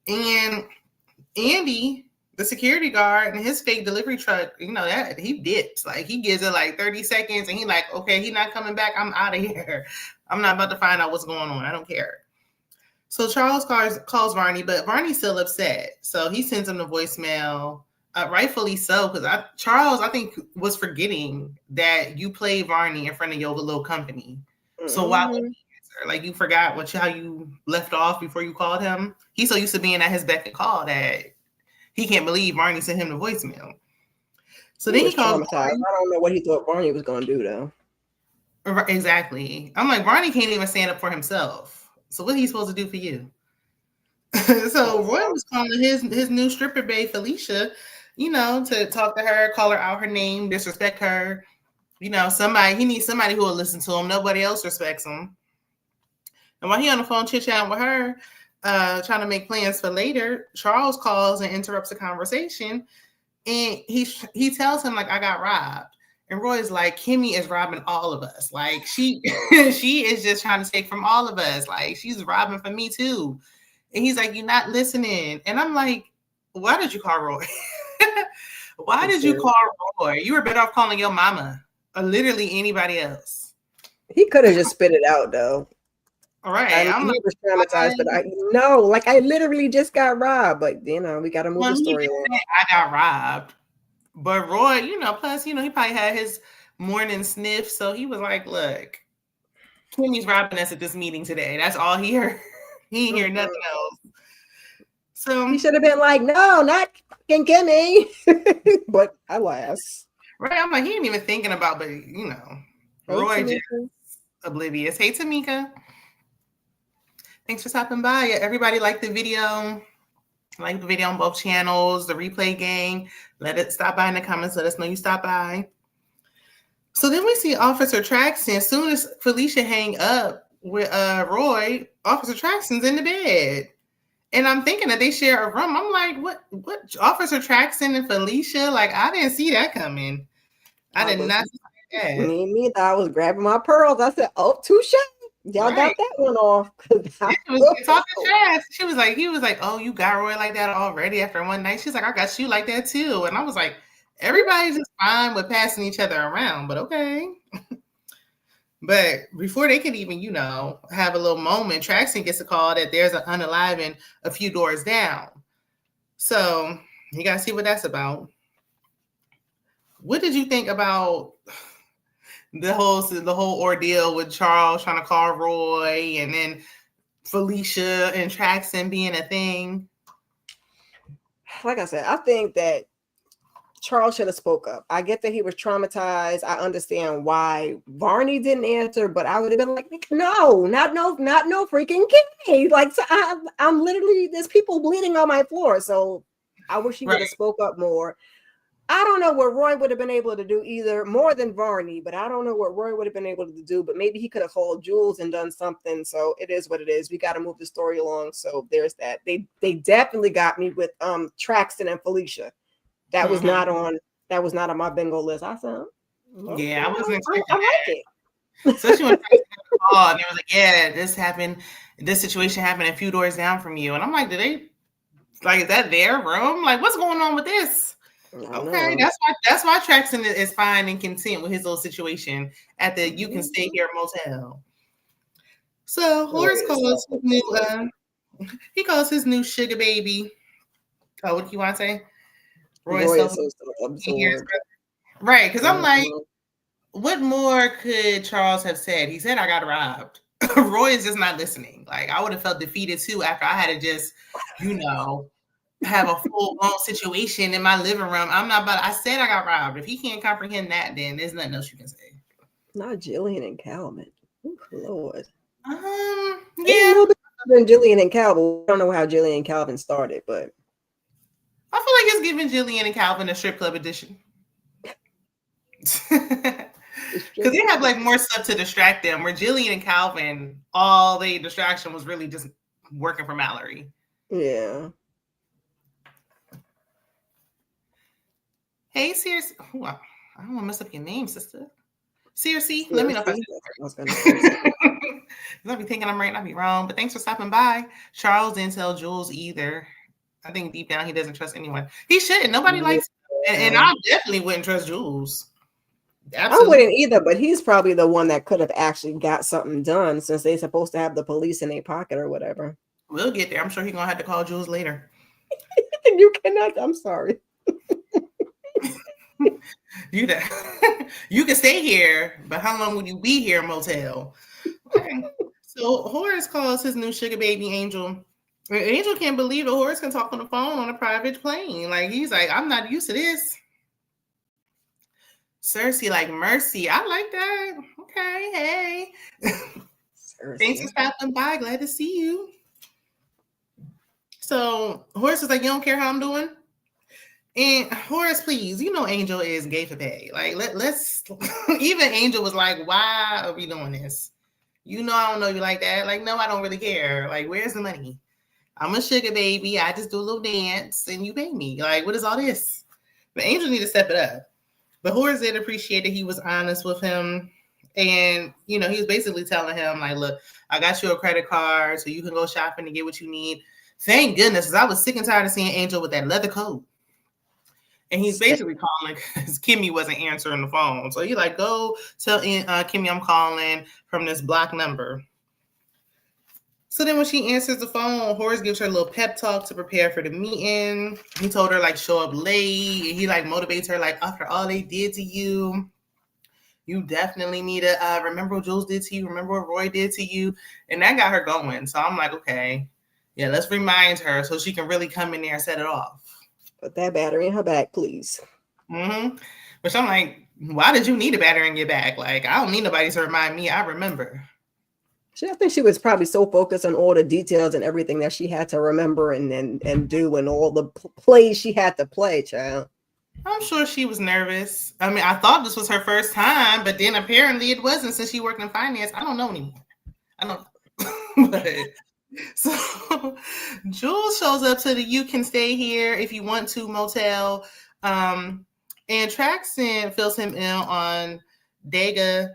And Andy, the security guard, and his fake delivery truck, that he dips. Like, he gives it like 30 seconds, and he like, okay, he's not coming back. I'm out of here. I'm not about to find out what's going on. I don't care. So Charles calls Varney, but Varney's still upset. So he sends him the voicemail, rightfully so, because Charles, I think, was forgetting that you played Varney in front of your little company. So why would he answer? Like, you forgot how you left off before you called him? He's so used to being at his beck and call that he can't believe Varney sent him the voicemail. So then he calls. I don't know what he thought Varney was going to do, though. Exactly. I'm like, Varney can't even stand up for himself. So what are he supposed to do for you? So Roy was calling his new stripper babe, Felicia, to talk to her, call her out her name, disrespect her. He needs somebody who will listen to him. Nobody else respects him. And while he on the phone chit-chatting with her, trying to make plans for later, Charles calls and interrupts the conversation. And he tells him, like, I got robbed. And Roy's like, Kimmy is robbing all of us. Like, she is just trying to take from all of us. Like, she's robbing from me too. And he's like, you're not listening. And I'm like, why did you call Roy? Why did you call Roy? You were better off calling your mama. literally anybody else. He could have just spit it out though. All right. And I'm he like, was traumatized, but I literally just got robbed. But we got to move the story on. I got robbed. But Roy, plus, he probably had his morning sniff. So he was like, look, Kimmy's robbing us at this meeting today. That's all he heard. He didn't hear nothing else. So he should have been like, no, not fucking Kimmy. But alas. Right. I'm like, he ain't even thinking about, but Roy just oblivious. Hey, Tamika. Thanks for stopping by. Everybody like the video. Like the video on both channels, the replay gang. Let it stop by in the comments. Let us know you stopped by. So then we see Officer Traxton. As soon as Felicia hang up with Roy, Officer Traxton's in the bed. And I'm thinking that they share a room. I'm like, what Officer Traxton and Felicia? Like, I didn't see that coming. I did not see that. Me neither. I was grabbing my pearls. I said, oh, touche. Y'all got that one off. She was talking trash. He was like, oh, you got Roy like that already after one night. She's like, I got you like that too. And I was like, everybody's just fine with passing each other around, but okay. But before they can even, have a little moment, Traxton gets a call that there's an unaliving a few doors down. So you got to see what that's about. What did you think about the whole ordeal with Charles trying to call Roy and then Felicia and Traxton being a thing? Like I said, I think that Charles should have spoke up. I get that he was traumatized. I understand why Varney didn't answer, but I would have been like, no freaking Kimmy. Like, so I'm literally, there's people bleeding on my floor. So I wish he would have spoke up more. I don't know what Roy would have been able to do either, more than Varney, but I don't know what Roy would have been able to do, but maybe he could have called Jules and done something. So it is what it is. We got to move the story along. So there's that. They definitely got me with Traxton and Felicia. That was not on my bingo list. I said, yeah, I wasn't expecting I like it. Especially when Traxton called and they was like, yeah, this happened. This situation happened a few doors down from you. And I'm like, is that their room? Like, what's going on with this? Okay, that's why Traxton is fine and content with his little situation at the you can stay here motel. So Horace calls his new he calls his new sugar baby. Oh, what do you want to say? Roy is so absorbed. Right, because I'm like, what more could Charles have said? He said I got robbed. Roy is just not listening. Like, I would have felt defeated too after I had to just, have a full-blown situation in my living room. I said I got robbed. If he can't comprehend that, then there's nothing else you can say. Not Jillian and Calvin. Ooh, Lord. Yeah. A little bit than Jillian and Calvin. I don't know how Jillian and Calvin started, but I feel like it's giving Jillian and Calvin a strip club edition. Because they have like more stuff to distract them, where Jillian and Calvin, all the distraction was really just working for Mallory. Yeah. Hey, Circe. I don't want to mess up your name, sister. Circe, let me know if I said that. I'll be thinking I'm right and I'll be wrong, but thanks for stopping by. Charles didn't tell Jules either. I think deep down he doesn't trust anyone. He shouldn't. Nobody likes him. And I definitely wouldn't trust Jules. Absolutely. I wouldn't either, but he's probably the one that could have actually got something done since they're supposed to have the police in their pocket or whatever. We'll get there. I'm sure he's going to have to call Jules later. You cannot. I'm sorry. You can stay here, but how long will you be here, motel? Okay. So Horace calls his new sugar baby Angel. Angel can't believe that Horace can talk on the phone on a private plane. Like, he's like, I'm not used to this. Cersei, like, mercy. I like that. Okay, hey. Thanks for stopping by. Glad to see you. So Horace is like, you don't care how I'm doing? And Horace, please, Angel is gay for pay. Like, let's even Angel was like, why are we doing this? I don't know you like that. Like, no, I don't really care. Like, where's the money? I'm a sugar baby. I just do a little dance and you pay me. Like, what is all this? But Angel need to step it up. But Horace did appreciate that he was honest with him. And, he was basically telling him, like, look, I got you a credit card so you can go shopping and get what you need. Thank goodness, because I was sick and tired of seeing Angel with that leather coat. And he's basically calling because Kimmy wasn't answering the phone. So he like, go tell Kimmy I'm calling from this block number. So then when she answers the phone, Horace gives her a little pep talk to prepare for the meeting. He told her like show up late. And he like motivates her like after all they did to you, you definitely need to remember what Jules did to you. Remember what Roy did to you. And that got her going. So I'm like, okay, yeah, let's remind her so she can really come in there and set it off. Put that battery in her back, please. Mm-hmm. Which I'm like, why did you need a battery in your back? Like, I don't need nobody to remind me. I remember. I think she was probably so focused on all the details and everything that she had to remember and do and all the plays she had to play, child. I'm sure she was nervous. I mean, I thought this was her first time, but then apparently it wasn't since she worked in finance. I don't know anymore. I don't know. But, so Jules shows up to the "you can stay here if you want to" motel. And Traxon fills him in on Dega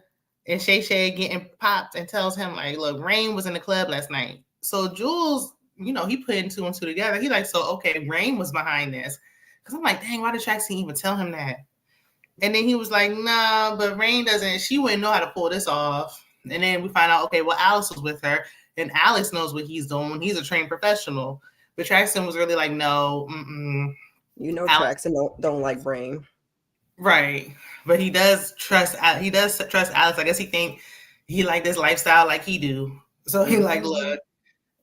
and Shay Shay getting popped and tells him, like, look, Rain was in the club last night. So Jules, you know, he putting two and two together. He like, so, okay, Rain was behind this. Because I'm like, dang, why did Traxon even tell him that? And then he was like, nah, but Rain doesn't, she wouldn't know how to pull this off. And then we find out, okay, well, Alex was with her. And Alex knows what he's doing. He's a trained professional. But Traxon was really like, no, you know, Traxon don't like Rain. Right. But he does trust Alex. I guess he think he like this lifestyle like he do. So he like, look,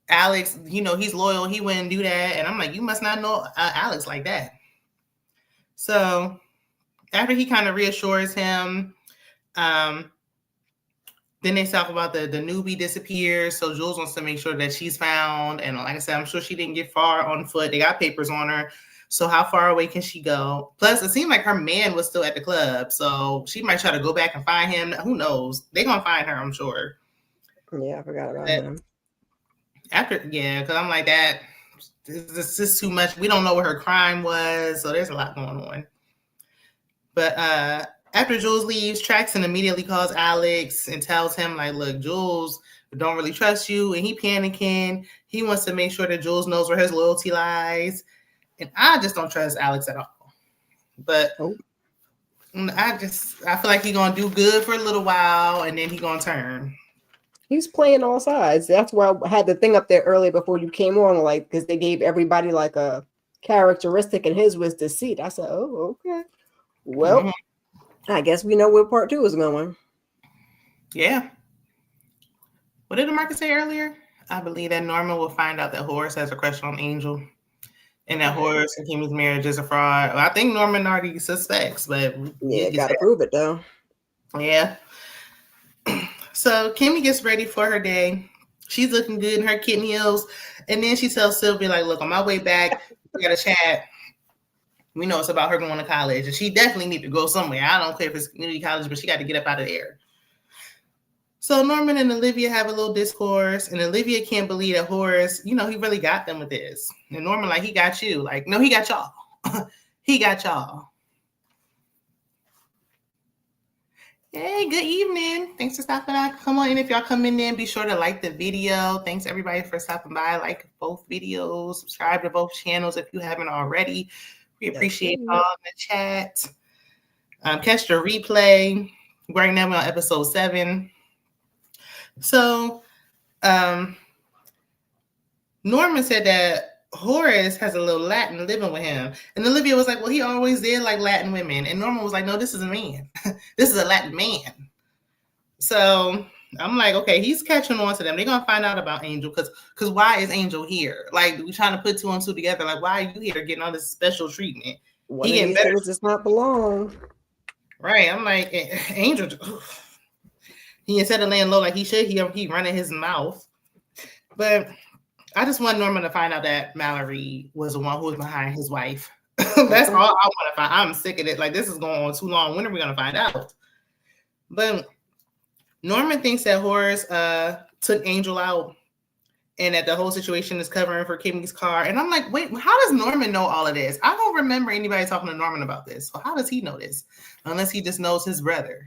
Alex, you know, he's loyal. He wouldn't do that. And I'm like, you must not know Alex like that. So after he kind of reassures him, then they talk about the newbie disappears. So Jules wants to make sure that she's found. And like I said, I'm sure she didn't get far on foot. They got papers on her. So how far away can she go? Plus, it seemed like her man was still at the club. So she might try to go back and find him. Who knows? They're going to find her, I'm sure. Yeah, I forgot about him. Because I'm like, that, this is too much. We don't know what her crime was. So there's a lot going on. But after Jules leaves, Traxon immediately calls Alex and tells him, like, look, Jules don't really trust you. And he panicking. He wants to make sure that Jules knows where his loyalty lies. And I just don't trust Alex at all. But I feel like he's going to do good for a little while and then he's going to turn. He's playing all sides. That's why I had the thing up there earlier before you came on, like, because they gave everybody like a characteristic and his was deceit. I said, oh, okay. Well, I guess we know where part 2 is going. Yeah. What did the market say earlier? I believe that Norman will find out that Horace has a crush on Angel. And that Horace and Kimmy's marriage is a fraud. Well, I think Norman already suspects, but yeah, gotta prove it though. Yeah. So Kimmy gets ready for her day. She's looking good in her kitten heels, and then she tells Sylvia, like, "Look, on my way back, we got to chat. We know it's about her going to college, and she definitely need to go somewhere. I don't care if it's community college, but she got to get up out of there." So Norman and Olivia have a little discourse, and Olivia can't believe that Horace, you know, he really got them with this. And Norman, like, he got you. Like, no, he got y'all. He got y'all. Hey, good evening. Thanks for stopping by. Come on in. If y'all come in there, be sure to like the video. Thanks, everybody, for stopping by. Like both videos. Subscribe to both channels if you haven't already. We appreciate all in the chat. Catch the replay. Right now, we're on episode 7. So, Norman said that Horace has a little Latin living with him. And Olivia was like, well, he always did like Latin women. And Norman was like, no, this is a man. This is a Latin man. So I'm like, okay, he's catching on to them. They're going to find out about Angel because why is Angel here? Like, we're trying to put 2 and 2 together. Like, why are you here getting all this special treatment? One of these things does not belong. Right. I'm like, Angel, he instead of laying low like he should, he running his mouth. But I just want Norman to find out that Mallory was the one who was behind his wife. That's all I want to find. I'm sick of it. Like, this is going on too long. When are we going to find out? But Norman thinks that Horace took Angel out and that the whole situation is covering for Kimmy's car. And I'm like, wait, how does Norman know all of this? I don't remember anybody talking to Norman about this. So how does he know this? Unless he just knows his brother.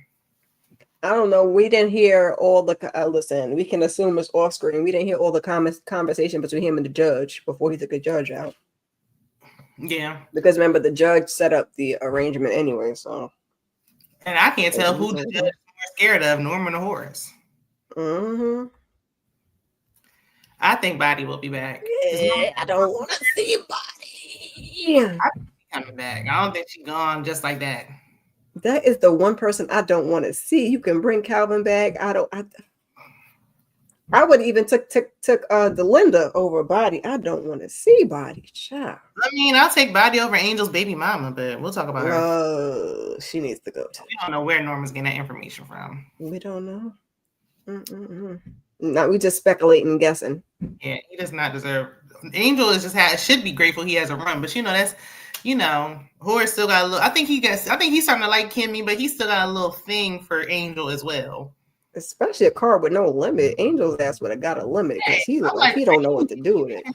I don't know. We didn't hear all the listen. We can assume it's off screen. We didn't hear all the conversation between him and the judge before he took the judge out. Yeah. Because remember, the judge set up the arrangement anyway, so. And I can't tell who the judge is more scared of, Norman or Horace. Mm-hmm. I think Body will be back. Yeah, I don't want to see Body. I think she's coming back. I don't think she's gone just like that. That is the one person I don't want to see. You can bring Calvin back. I would even took the Linda over Body. I don't want to see Body. Child. I mean, I'll take Body over Angel's baby mama, but we'll talk about her. She needs to go to. We don't know where Norman's getting that information from. We don't know. No, we just speculating and guessing. Yeah, he does not deserve. Angel is should be grateful he has a run, but that's Horace still got a little. I think he's starting to like Kimmy, but he still got a little thing for Angel as well. Especially a car with no limit. Angel's ass would have got a limit because he looked like he don't know what to do with it.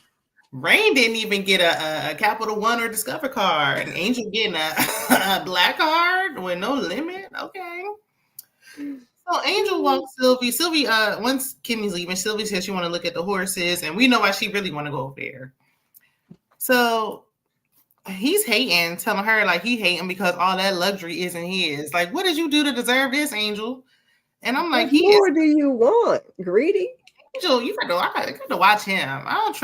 Rain didn't even get a Capital One or Discover card, and Angel getting a black card with no limit. Okay. So Angel walks Sylvie. Sylvie, once Kimmy's leaving, Sylvie says she want to look at the horses, and we know why she really want to go over there. So he's hating, telling her like he hating because all that luxury isn't his. Like, what did you do to deserve this, Angel? And I'm like, what more do you want? Greedy? Angel, I got to watch him. I don't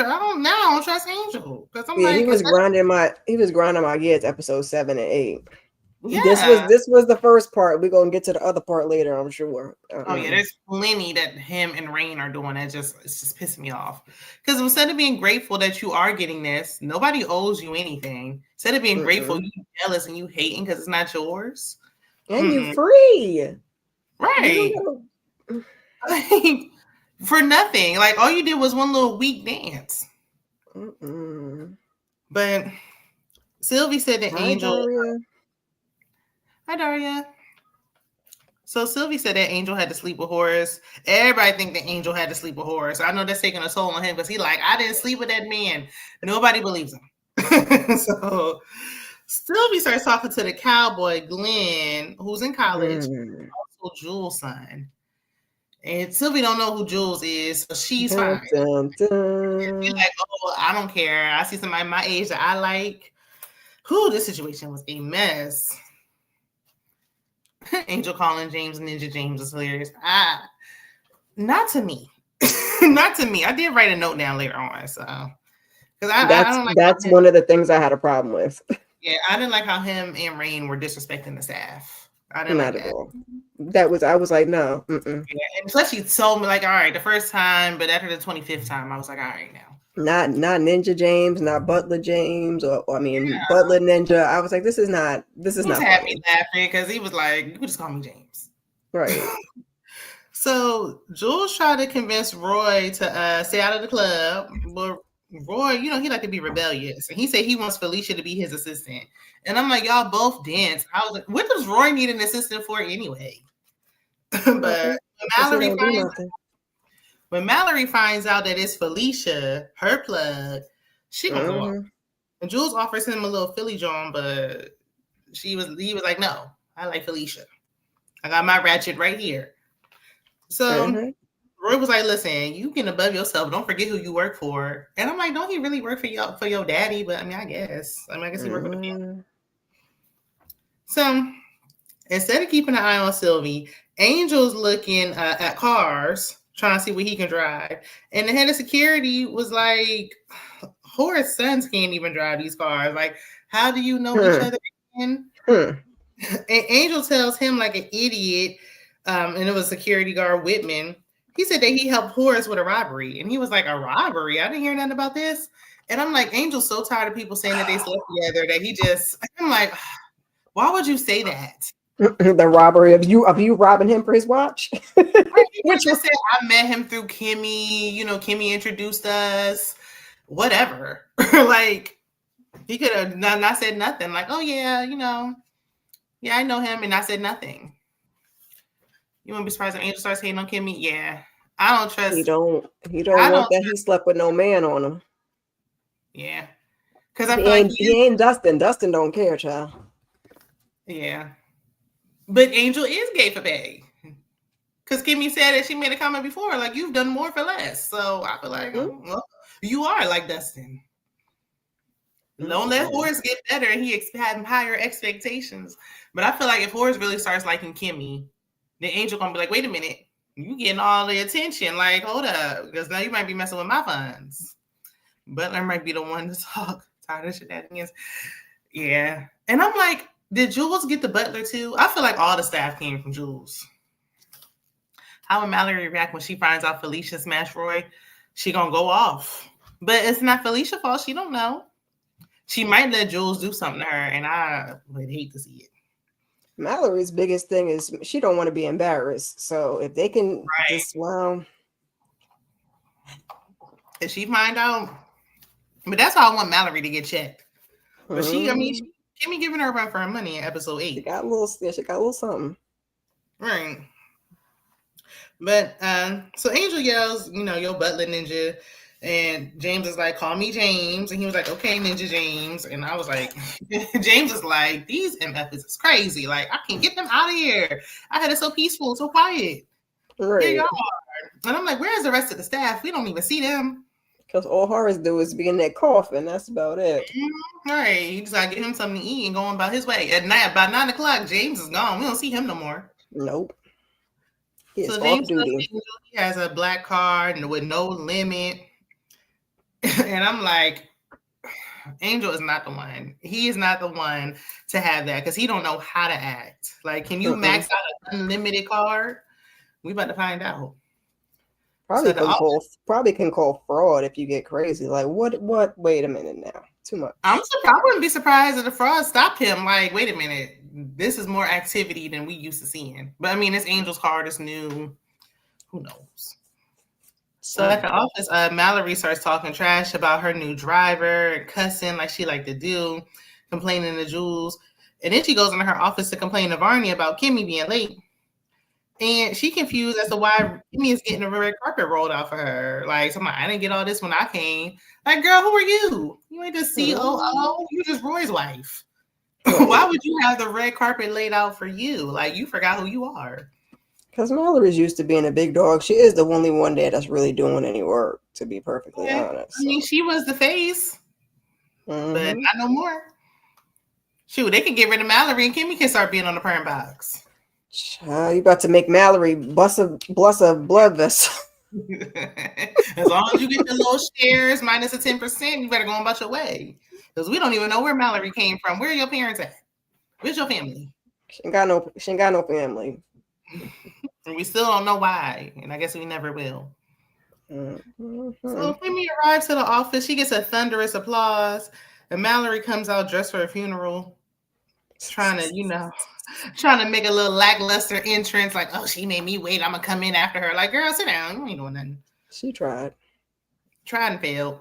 trust Angel because I'm he was grinding my gears episode 7 and 8. Yeah. This was the first part. We're gonna get to the other part later, I'm sure. Oh yeah, there's plenty that him and Rain are doing that it's just pissing me off. Because instead of being grateful that you are getting this, nobody owes you anything. Instead of being grateful, you jealous and you hating because it's not yours. And you free. Right. Like, for nothing. Like all you did was one little weak dance. But Sylvie said that Angel. Daria. Hi, Daria. So Sylvie said that Angel had to sleep with Horace. Everybody think that Angel had to sleep with Horace. I know that's taking a toll on him because I didn't sleep with that man. Nobody believes him. So Sylvie starts talking to the cowboy, Glenn, who's in college, also Jules' son. And Sylvie don't know who Jules is, so she's fine. She's like, oh, I don't care. I see somebody my age that I like. This situation was a mess. Angel calling James Ninja James is hilarious. Not to me. Not to me. I did write a note down later on, so because I don't like that's one of the things I had a problem with. Yeah, I didn't like how him and Rain were disrespecting the staff. I didn't Not like at all. I was like, no. Yeah, and especially told me like, all right, the first time, but after the 25th time, I was like, all right, now. Not Ninja James, not Butler James, Butler Ninja. I was like, this is not. He had me laughing because he was like, you could just call me James, right? So Jules tried to convince Roy to stay out of the club, but Roy, he like to be rebellious, and he said he wants Felicia to be his assistant. And I'm like, y'all both dance. I was like, what does Roy need an assistant for anyway? But when Mallory finds out that it's Felicia, her plug, she gonna go off. And Jules offers him a little Philly John, but he was like, no, I like Felicia. I got my ratchet right here. So Roy was like, listen, you get above yourself. Don't forget who you work for. And I'm like, don't he really work for your daddy? But I guess he worked for the family. So instead of keeping an eye on Sylvie, Angel's looking at cars, trying to see what he can drive. And the head of security was like, Horace's sons can't even drive these cars. Like, how do you know each other again? And Angel tells him like an idiot, and it was security guard Whitman. He said that he helped Horace with a robbery. And he was like, a robbery? I didn't hear nothing about this. And I'm like, Angel's so tired of people saying that they slept together that I'm like, why would you say that? The robbery of you robbing him for his watch? Which just said, I met him through Kimmy. Kimmy introduced us. Whatever. Like, he could have not said nothing. Like, oh yeah, yeah, I know him, and I said nothing. You wouldn't be surprised if Angel starts hating on Kimmy? Yeah. I don't trust. He don't want that he slept with no man on him. Yeah. Because I feel like he ain't Dustin. Dustin don't care, child. Yeah. But Angel is gay for pay. Because Kimmy said that she made a comment before, like, you've done more for less. So I feel like, well, you are like Dustin. Don't let Horace get better and he had higher expectations. But I feel like if Horace really starts liking Kimmy, then Angel gonna be like, wait a minute, you getting all the attention. Like, hold up, because now you might be messing with my funds. Butler might be the one to talk. Tired of shenanigans. Yeah. And I'm like, did Jules get the butler too? I feel like all the staff came from Jules. How would Mallory react when she finds out Felicia smashed Roy? She gonna go off. But it's not Felicia's fault. She don't know. She might let Jules do something to her, and I would hate to see it. Mallory's biggest thing is she don't want to be embarrassed. So if they can just, well. If she find out, but that's how I want Mallory to get checked. But Kimmy giving her a run for her money in episode 8. She got a little something. Right. But so Angel yells, yo butler ninja. And James is like, call me James. And he was like, okay, Ninja James. And I was like, James is like, these MFs is crazy. Like, I can't get them out of here. I had it so peaceful, so quiet. Right. Here y'all are. And I'm like, where's the rest of the staff? We don't even see them. Because all Horace do is be in that coffin. That's about it. Right. He just got to get him something to eat and going about his way. At night, by 9 o'clock, James is gone. We don't see him no more. Nope. He's so off James duty. He has a black card with no limit. And I'm like, Angel is not the one. He is not the one to have that because he don't know how to act. Like, can you max out an unlimited card? We about to find out. Probably can call fraud if you get crazy. Like, what? Wait a minute now. Too much. I wouldn't be surprised if the fraud stopped him. Like, wait a minute. This is more activity than we used to seeing. But I mean, it's Angel's card. It's new. Who knows? So at the office, Mallory starts talking trash about her new driver and cussing like she like to do, complaining to Jules. And then she goes into her office to complain to Varney about Kimmy being late. And she confused as to why Kimmy is getting a red carpet rolled out for her. Like, I didn't get all this when I came. Like, girl, who are you? You ain't the COO. You just Roy's wife. Why would you have the red carpet laid out for you? Like, you forgot who you are. Because Mallory's used to being a big dog. She is the only one there that's really doing any work, to be perfectly honest. I mean, she was the face, but not no more. Shoot, they can get rid of Mallory and Kimmy can start being on the perm box. You about to make Mallory bust a blood vessel. As long as you get the little shares minus the 10%, you better go on about your way. Because we don't even know where Mallory came from. Where are your parents at? Where's your family? She ain't got no family. And we still don't know why. And I guess we never will. Mm-hmm. So Kimmy arrives to the office. She gets a thunderous applause. And Mallory comes out dressed for a funeral. Trying to make a little lackluster entrance. Like, oh, she made me wait. I'm going to come in after her. Like, girl, sit down. You ain't doing nothing. She tried. Tried and failed.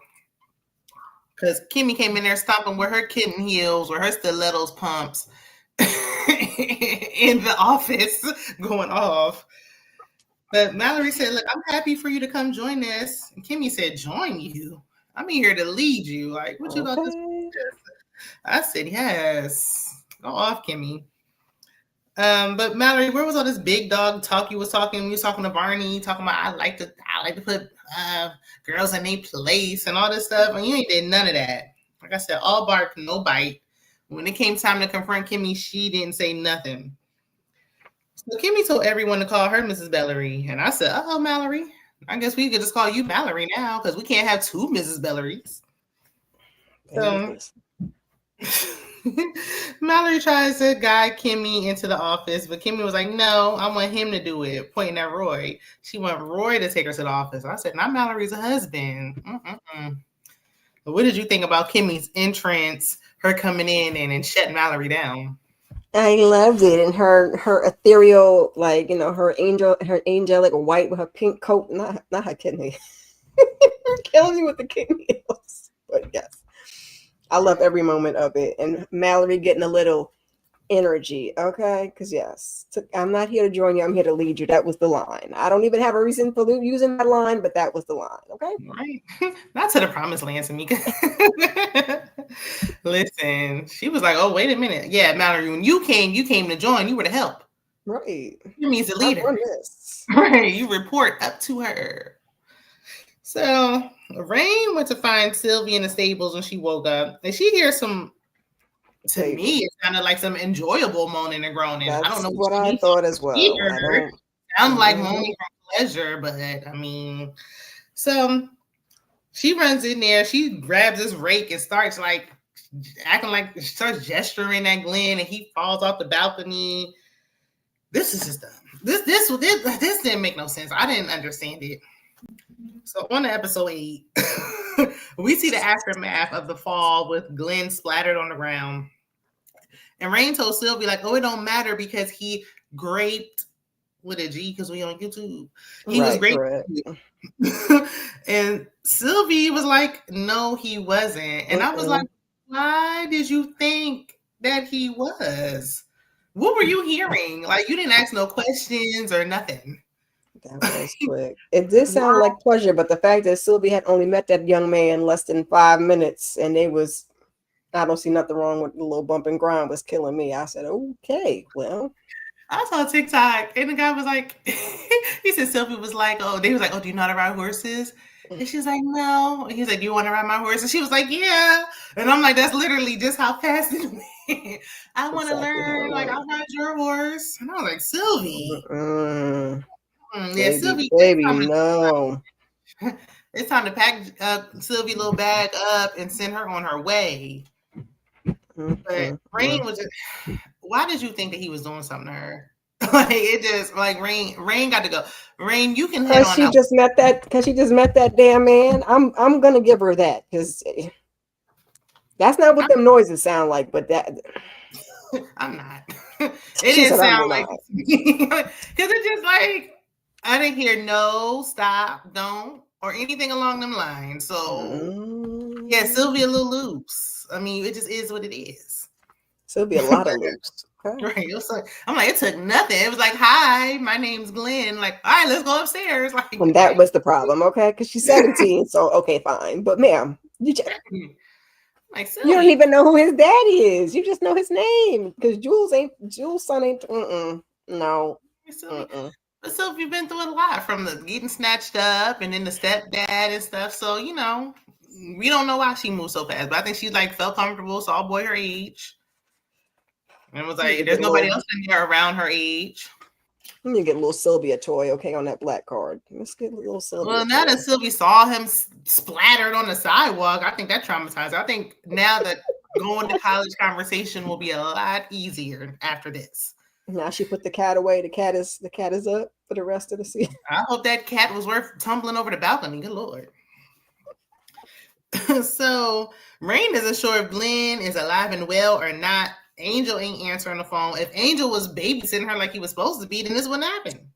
Because Kimmy came in there stomping with her kitten heels, with her stilettos pumps. In the office going off. But Mallory said, look, I'm happy for you to come join us. And Kimmy said, join you? I'm here to lead you. Like, what you got this? I said, yes. Go off, Kimmy. But Mallory, where was all this big dog talk you was talking? You was talking to Barney, talking about I like to put girls in their place and all this stuff. And you ain't did none of that. Like I said, all bark, no bite. When it came time to confront Kimmy, she didn't say nothing. So Kimmy told everyone to call her Mrs. Bellery. And I said, oh, Mallory, I guess we could just call you Mallory now because we can't have two Mrs. Bellerys. So Mallory tries to guide Kimmy into the office, but Kimmy was like, no, I want him to do it, pointing at Roy. She wanted Roy to take her to the office. I said, not Mallory's husband. But what did you think about Kimmy's entrance, her coming in and shutting Mallory down? I loved it. And her ethereal, like, her angelic white with her pink coat, not her kidney. Killing me with the kidney heels. But yes, I love every moment of it. And Mallory getting a little energy, okay? Because yes, I'm not here to join you. I'm here to lead you. That was the line. I don't even have a reason for using that line, but that was the line, okay? Right. Not to the promised land, Tamika. Listen, she was like, oh, wait a minute. Yeah, Mallory, when you came to join. You were to help. Right. You means the leader. Right. You report up to her. So Rain went to find Sylvie in the stables when she woke up, and she hears some. To me, it sounded like some enjoyable moaning and groaning. I don't That's know what I thought as well. I don't. Sound like moaning from pleasure, but I mean, so she runs in there. She grabs this rake and starts like acting like starts gesturing at Glenn, and he falls off the balcony. This is just dumb. This didn't make no sense. I didn't understand it. So on to episode 8, we see the aftermath of the fall with Glenn splattered on the ground. And Rain told Sylvie, like, oh, it don't matter because he graped with a G because we on YouTube. He was great. And Sylvie was like, no, he wasn't. And I was like, why did you think that he was? What were you hearing? Like, you didn't ask no questions or nothing. That was quick. It did sound like pleasure, but the fact that Sylvie had only met that young man less than 5 minutes, and they was, I don't see nothing wrong with the little bump and grind was killing me. I said, okay, well. I saw TikTok, and the guy was like, he said Sylvie was like, oh, they was like, oh, do you know how to ride horses? And she's like, no. And he's like, do you want to ride my horse? And she was like, yeah. And I'm like, that's literally just how fast it went. I want to learn. Like, I'll ride your horse. And I was like, Sylvie. Yeah, Sylvie. Baby, no. It's time to pack Sylvie's little bag up and send her on her way. But Rain was just, why did you think that he was doing something to her? Like, it just, like, Rain got to go. Rain, you can hit on she just met that damn man. I'm gonna give her that, because that's not what them noises sound like, but that I'm not. It didn't sound like because it's just like I didn't hear no, stop, don't, or anything along them lines. So yeah, Sylvia a little loose. I mean, it just is what it is. Sylvia a lot of loose. Okay. Right. It was like, I'm like, it took nothing. It was like, hi, my name's Glenn. Like, all right, let's go upstairs. Like, and that was the problem, okay? Because she's 17, so okay, fine. But ma'am, you just like, you don't even know who his daddy is. You just know his name because Jules' son ain't. No. But Sylvia, you've been through a lot, from the getting snatched up and then the stepdad and stuff. So, you know, we don't know why she moved so fast. But I think she like felt comfortable, saw a boy her age. And it was like, there's nobody else in there around her age. You need to get a little Sylvia toy, okay, on that black card. Let's get a little Sylvia. Well, now that Sylvia saw him splattered on the sidewalk, I think that traumatized her. I think now that going to college conversation will be a lot easier after this. Now she put the cat away. The cat is up for the rest of the season. I hope that cat was worth tumbling over the balcony. Good Lord. So Rain isn't sure if Glenn is alive and well or not. Angel ain't answering the phone. If Angel was babysitting her like he was supposed to be, then this wouldn't happen.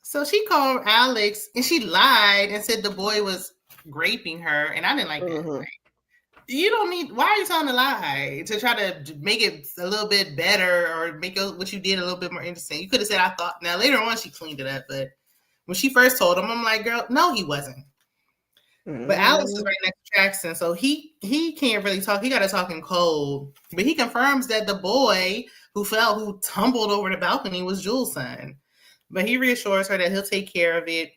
So she called Alex and she lied and said the boy was raping her. And I didn't like that. Like, you don't need, why are you telling a lie? To try to make it a little bit better or make what you did a little bit more interesting. You could have said, I thought. Now, later on, she cleaned it up. But when she first told him, I'm like, girl, no, he wasn't. But Alex is right next to Jackson, so he can't really talk. He got to talk in code. But he confirms that the boy who tumbled over the balcony was Jules' son. But he reassures her that he'll take care of it.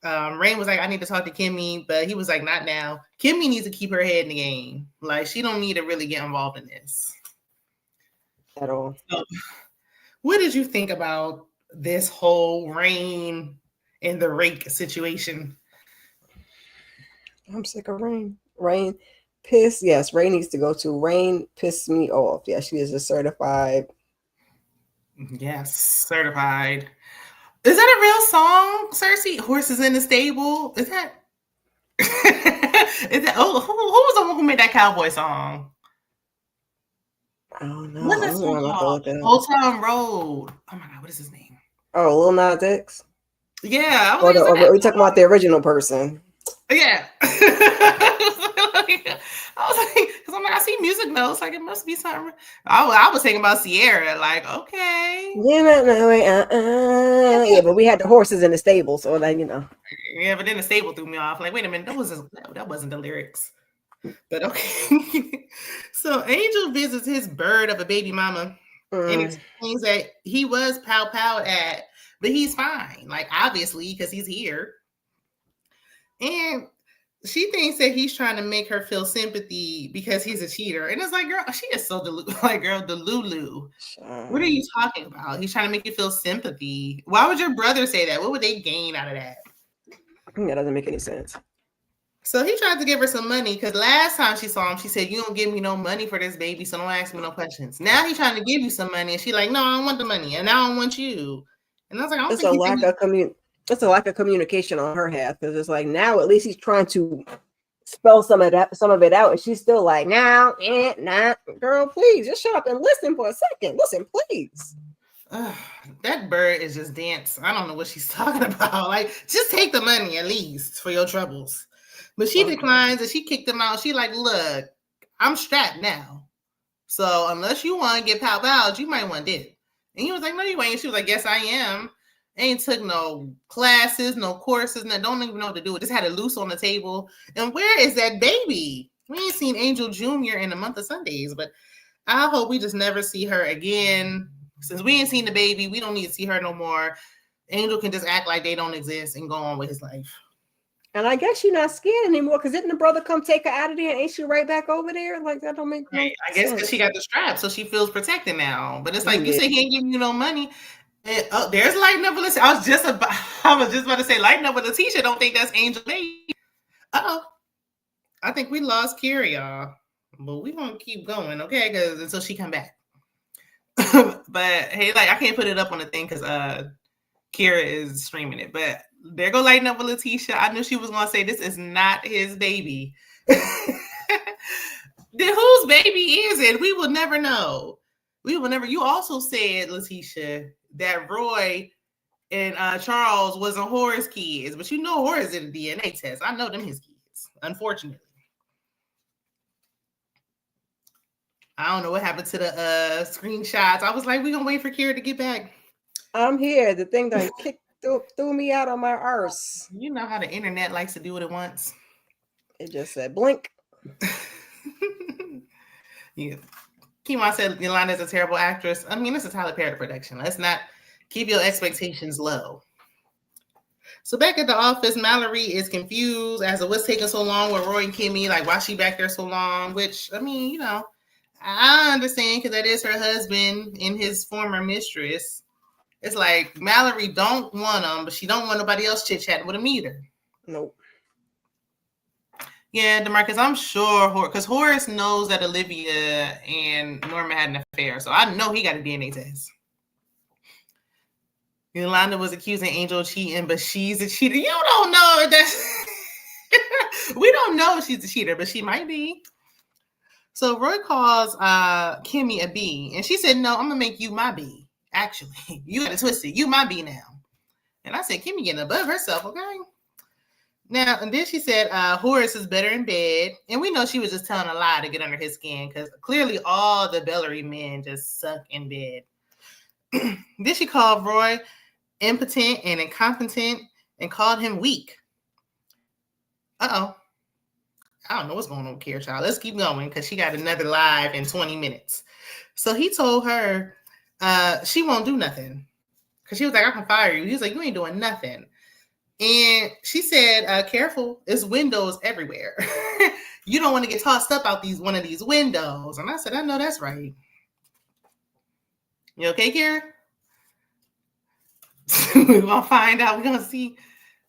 Rain was like, I need to talk to Kimmy, but he was like, not now. Kimmy needs to keep her head in the game. Like, she don't need to really get involved in this at all. So, what did you think about this whole Rain and the rake situation? I'm sick of Rain. Rain pissed. Yes, Rain needs to go to. Rain pissed me off. Yeah, she is a certified. Yes, certified. Is that a real song, Cersei? Horses in the Stable? Is that? Is that? Oh, who was the one who made that cowboy song? I don't know. What's that song called? Old Town Road. Oh my God, what is his name? Oh, Lil Nas X. Yeah, or we talking about the original person. Yeah. I was like, because I'm like, I see music notes, like it must be something. I was thinking about Sierra, like, okay. Yeah, but we had the horses in the stable, so like, you know. Yeah, but then the stable threw me off. Like, wait a minute, that wasn't the lyrics. But okay. So Angel visits his bird of a baby mama and explains that he was pow-powed at, but he's fine. Like, obviously, because he's here. And she thinks that he's trying to make her feel sympathy because he's a cheater. And it's like, girl, she is so Delulu. What are you talking about? He's trying to make you feel sympathy. Why would your brother say that? What would they gain out of that? That doesn't make any sense. So he tried to give her some money because last time she saw him, she said, "You don't give me no money for this baby, so don't ask me no questions." Now he's trying to give you some money, and she's like, "No, I don't want the money, and I don't want you." And I was like, "I don't It's think a lack of communication on her half, because it's like now at least he's trying to spell some of it out, and she's still like, "No, nah, girl, please just shut up and listen for a second. Listen, please." That bird is just dance. I don't know what she's talking about. Like, just take the money at least for your troubles. But she declines and she kicked him out. She like, look, I'm strapped now. So unless you want to get pow-powed, you might want this. And he was like, no, you ain't. She was like, yes, I am. Ain't took no classes, no courses, don't even know what to do. Just had it loose on the table. And where is that baby? We ain't seen Angel Jr. in a month of Sundays, but I hope we just never see her again. Since we ain't seen the baby, we don't need to see her no more. Angel can just act like they don't exist and go on with his life. And I guess she's not scared anymore, because didn't the brother come take her out of there and ain't she right back over there? Like, that don't make right. I guess because she got the strap, so she feels protected now. But it's like, you say he ain't giving you no money. And, there's lighting up with Letitia. I was just about to say lighting up with Letitia. Don't think that's Angel baby. Uh-oh. I think we lost Kira, y'all. But we're gonna keep going, okay? Because until she come back. But hey, like I can't put it up on the thing because Kira is streaming it. But there go lighting up with Letitia. I knew she was gonna say this is not his baby. Then whose baby is it? We will never know. We will never. You also said, Letitia, that Roy and Charles wasn't Horace's kids, but you know Horace did a DNA test. I know them his kids, unfortunately. I don't know what happened to the screenshots. I was like, we're going to wait for Kira to get back. I'm here. The thing that threw me out on my arse. You know how the internet likes to do what it wants. It just said blink. Yeah. Kimon said Yolanda's a terrible actress. I mean, it's a Tyler Perry production. Let's not keep your expectations low. So back at the office, Mallory is confused as to what's taking so long with Roy and Kimmy. Like, why she back there so long? Which, I mean, you know, I understand because that is her husband and his former mistress. It's like Mallory don't want him, but she don't want nobody else chit-chatting with him either. Nope. Yeah, DeMarcus, I'm sure, because Horace knows that Olivia and Norma had an affair, so I know he got a DNA test. Yolanda was accusing Angel of cheating, but she's a cheater. You don't know that. We don't know if she's a cheater, but she might be. So Roy calls Kimmy a B, and she said, no, I'm going to make you my B. Actually, you got it twisted. You my B now. And I said, Kimmy getting above herself, okay? Now, and then she said, Horace is better in bed. And we know she was just telling a lie to get under his skin because clearly all the Bellary men just suck in bed. Then she called Roy impotent and incompetent and called him weak. Uh-oh. I don't know what's going on with Kira, child. Let's keep going because she got another live in 20 minutes. So he told her she won't do nothing because she was like, I can fire you. He was like, you ain't doing nothing. And she said, careful, there's windows everywhere. You don't want to get tossed up out one of these windows. And I said, I know that's right. You okay, Kira? We're going to find out. We're going to see.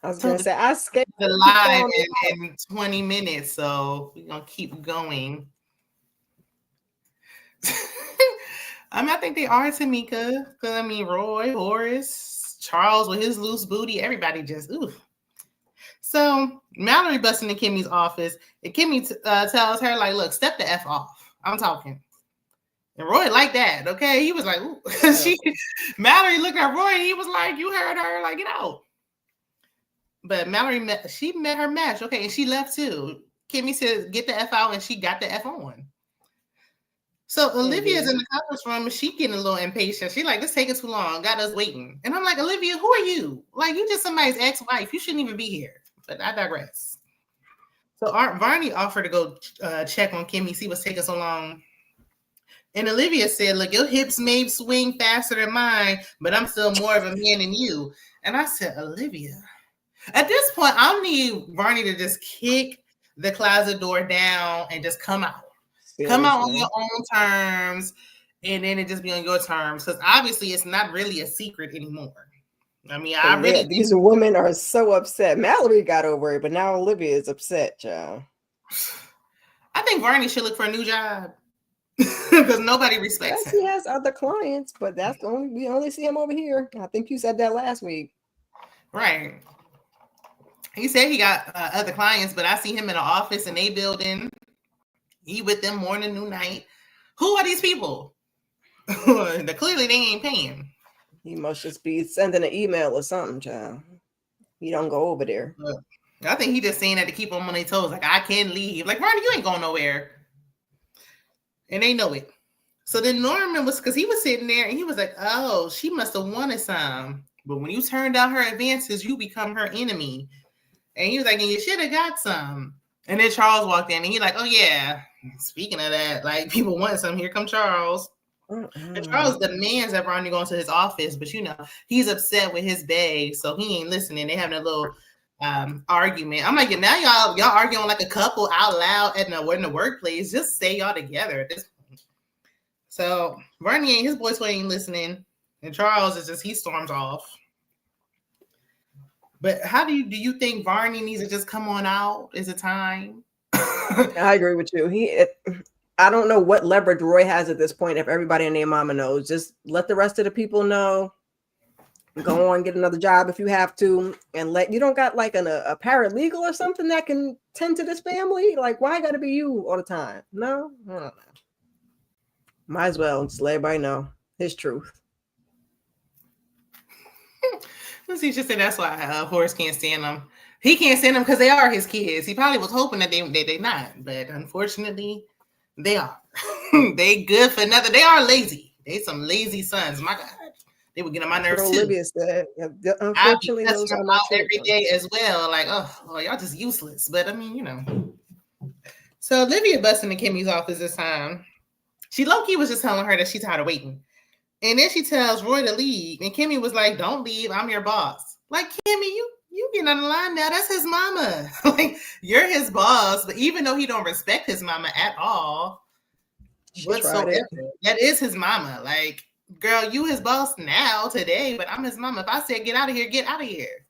I was going to say, I skipped the live in 20 minutes, so we're going to keep going. I think they are Tamika. Because, I mean, Roy, Horace, Charles with his loose booty, everybody just, ooh. So Mallory busting in Kimmy's office, and Kimmy tells her, like, look, step the F off. I'm talking. And Roy liked that, okay? He was like, ooh. Mallory looked at Roy, and he was like, you heard her, like, get out. But Mallory, met her match, okay, and she left too. Kimmy said, get the F out, and she got the F on. So Olivia's in the conference room, and she getting a little impatient. She like, this taking too long, got us waiting. And I'm like, Olivia, who are you? Like, you just somebody's ex-wife. You shouldn't even be here. But I digress. So Aunt Varney offered to go check on Kimmy, see what's taking so long. And Olivia said, look, your hips may swing faster than mine, but I'm still more of a man than you. And I said, Olivia. At this point, I need Varney to just kick the closet door down and just come out. Seriously. Come out on your own terms, and then it just be on your terms. Because obviously it's not really a secret anymore. I mean, I really these women are so upset. Mallory got over it, but now Olivia is upset, child. I think Varney should look for a new job. Because nobody respects him. He has other clients, but that's we only see him over here. I think you said that last week. Right. He said he got other clients, but I see him in the office in a building. He with them morning, noon, night. Who are these people? Clearly they ain't paying. He must just be sending an email or something, child. He don't go over there. I think he just saying that to keep them on their toes. Like, I can't leave. Like, Ronnie, you ain't going nowhere. And they know it. So then Norman because he was sitting there and he was like, oh, she must have wanted some. But when you turn down her advances, you become her enemy. And he was like, and you should have got some. And then Charles walked in and he's like, oh, yeah. Speaking of that, like, people want some. Here come Charles. And Charles demands that Ronnie go into his office, but he's upset with his bag, so he ain't listening. They having a little argument. I'm like, now y'all arguing like a couple out loud in the workplace. Just stay y'all together at this point. So Ronnie and his boys ain't listening, and Charles is he storms off. But how do you think Varney needs to just come on out? Is it time? I agree with you. I don't know what leverage Roy has at this point. If everybody and their mama knows, just let the rest of the people know. Go on, get another job if you have to, and you don't got like a paralegal or something that can tend to this family. Like, why got to be you all the time? No, I don't know. Might as well just let everybody know his truth. He just said that's why Horace can't stand them. He can't stand them because they are his kids. He probably was hoping that they not, but unfortunately. They are. They good for nothing. They are lazy. They some lazy sons. My God. They would get on my nerves too. Olivia said, unfortunately, those are out every day as well. Like, oh, y'all just useless. But I mean, So Olivia busting in Kimmy's office this time. She low-key was just telling her that she's tired of waiting. And then she tells Roy to leave. And Kimmy was like, don't leave. I'm your boss. Like, Kimmy, you getting on the line now. That's his mama. Like, you're his boss. But even though he don't respect his mama at all, whatsoever, that is his mama. Like, girl, you his boss now, today, but I'm his mama. If I said get out of here, get out of here.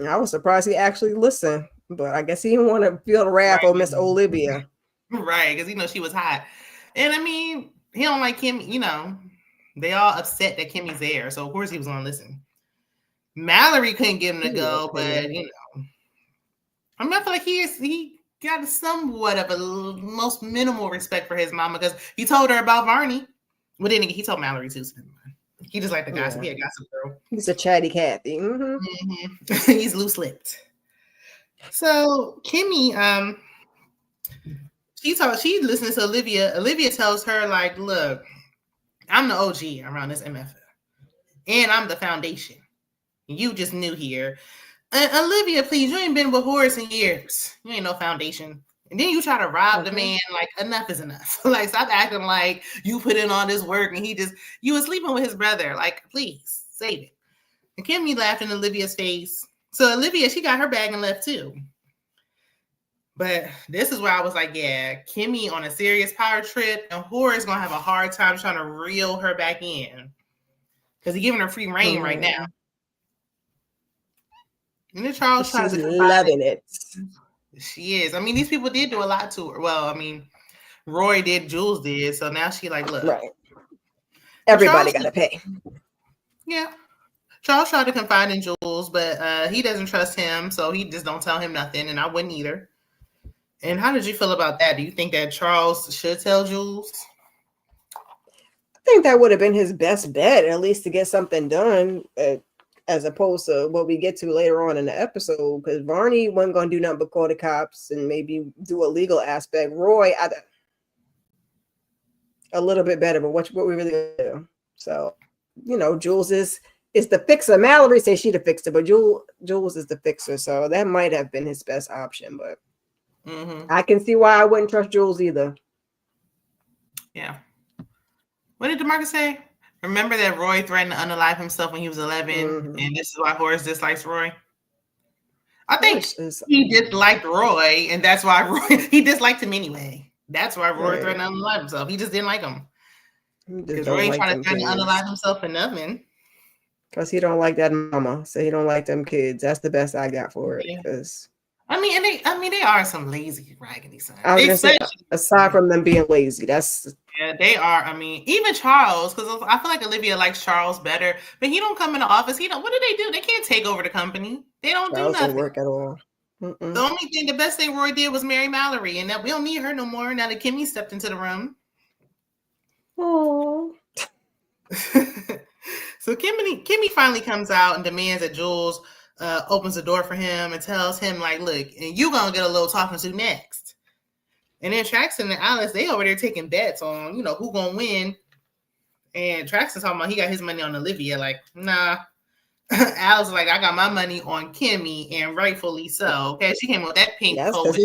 I was surprised he actually listened. But I guess he didn't want to feel the wrath of Miss Olivia. Right, because she was hot. And I mean, he don't like Kimmy, they all upset that Kimmy's there. So of course he was gonna listen. Mallory couldn't get him to go, but I mean, I feel like he got somewhat of a most minimal respect for his mama because he told her about Varney. Well, then he told Mallory too. So he just like the gossip. Yeah, gossip girl. He's a chatty Cathy. He's loose lipped. So Kimmy, she listens to Olivia. Olivia tells her, like, look, I'm the OG around this MF. And I'm the foundation. You just new here. Olivia, please, you ain't been with Horace in years. You ain't no foundation. And then you try to rob the man. Like, enough is enough. Like, stop acting like you put in all this work and you was sleeping with his brother. Like, please, save it. And Kimmy laughed in Olivia's face. So Olivia, she got her bag and left too. But this is where I was like, yeah, Kimmy on a serious power trip, and Horace gonna have a hard time trying to reel her back in because he's giving her free reign right now. And then Charles tries to loving it. She is. I mean, these people did do a lot to her. Well, I mean, Roy did, Jules did. So now she like, look, right. Everybody got to pay. Yeah. Charles tried to confide in Jules, but he doesn't trust him, so he just don't tell him nothing, and I wouldn't either. And how did you feel about that? Do you think that Charles should tell Jules? I think that would have been his best bet, at least to get something done, as opposed to what we get to later on in the episode, because Varney wasn't going to do nothing but call the cops and maybe do a legal aspect. Roy, a little bit better, but what we really do. So, Jules is the fixer. Mallory says she the fixer, but Jules is the fixer. So that might have been his best option, but I can see why I wouldn't trust Jules either. Yeah. What did DeMarcus say? Remember that Roy threatened to unalive himself when he was 11, and this is why Horace dislikes Roy? I think he disliked Roy, and that's why he disliked him anyway. That's why Roy threatened to unalive himself. He just didn't like him. Because Roy ain't trying to unalive himself for nothing. Because he don't like that mama. So he don't like them kids. That's the best I got for it. Because they are some lazy raggedy sons. I was gonna say, aside from them being lazy, they are. I mean, even Charles, because I feel like Olivia likes Charles better, but he don't come in the office. What do they do? They can't take over the company. They don't do nothing. Don't work at all. The best thing Roy did was marry Mallory, and that we don't need her no more now that Kimmy stepped into the room. Oh. So Kimmy finally comes out and demands that Jules opens the door for him and tells him, like, look, and you gonna get a little talking to next. And then Traxton and Alice, they over there taking bets on, who gonna win. And Traxton's talking about he got his money on Olivia. Like, nah. Alice was like, I got my money on Kimmy, and rightfully so. Okay, she came with that pink coat. That's because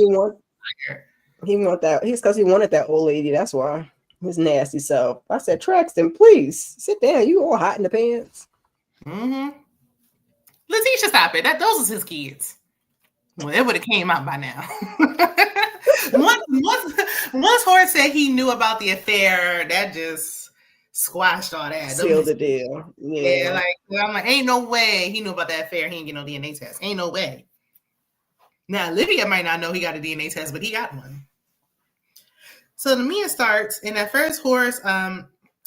He's because he wanted that old lady. That's why. His nasty self. I said, Traxton, please sit down. You all hot in the pants. Mm-hmm. Letitia, stop it. Those was his kids. Well, it would have came out by now. once Horace said he knew about the affair, that just squashed all that. Sealed the deal. Yeah. I'm like, ain't no way he knew about that affair. He didn't get no DNA test. Ain't no way. Now, Olivia might not know he got a DNA test, but he got one. So the meeting starts, and at first Horace,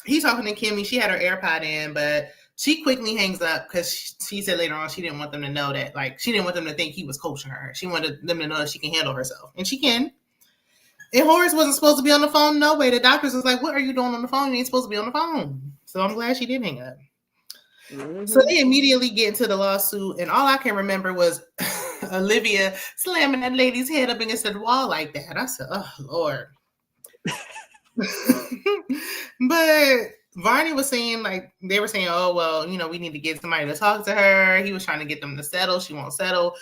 he's talking to Kimmy. She had her AirPod in, but she quickly hangs up because she said later on she didn't want them to know that, she didn't want them to think he was coaching her. She wanted them to know that she can handle herself, and she can. And Horace wasn't supposed to be on the phone. No way. The doctors was like, what are you doing on the phone? You ain't supposed to be on the phone. So I'm glad she did hang up. Mm-hmm. So they immediately get into the lawsuit, and all I can remember was Olivia slamming that lady's head up against the wall like that. I said, oh, Lord. But Varney was saying, they were saying, oh, well, we need to get somebody to talk to her. He was trying to get them to settle. She won't settle.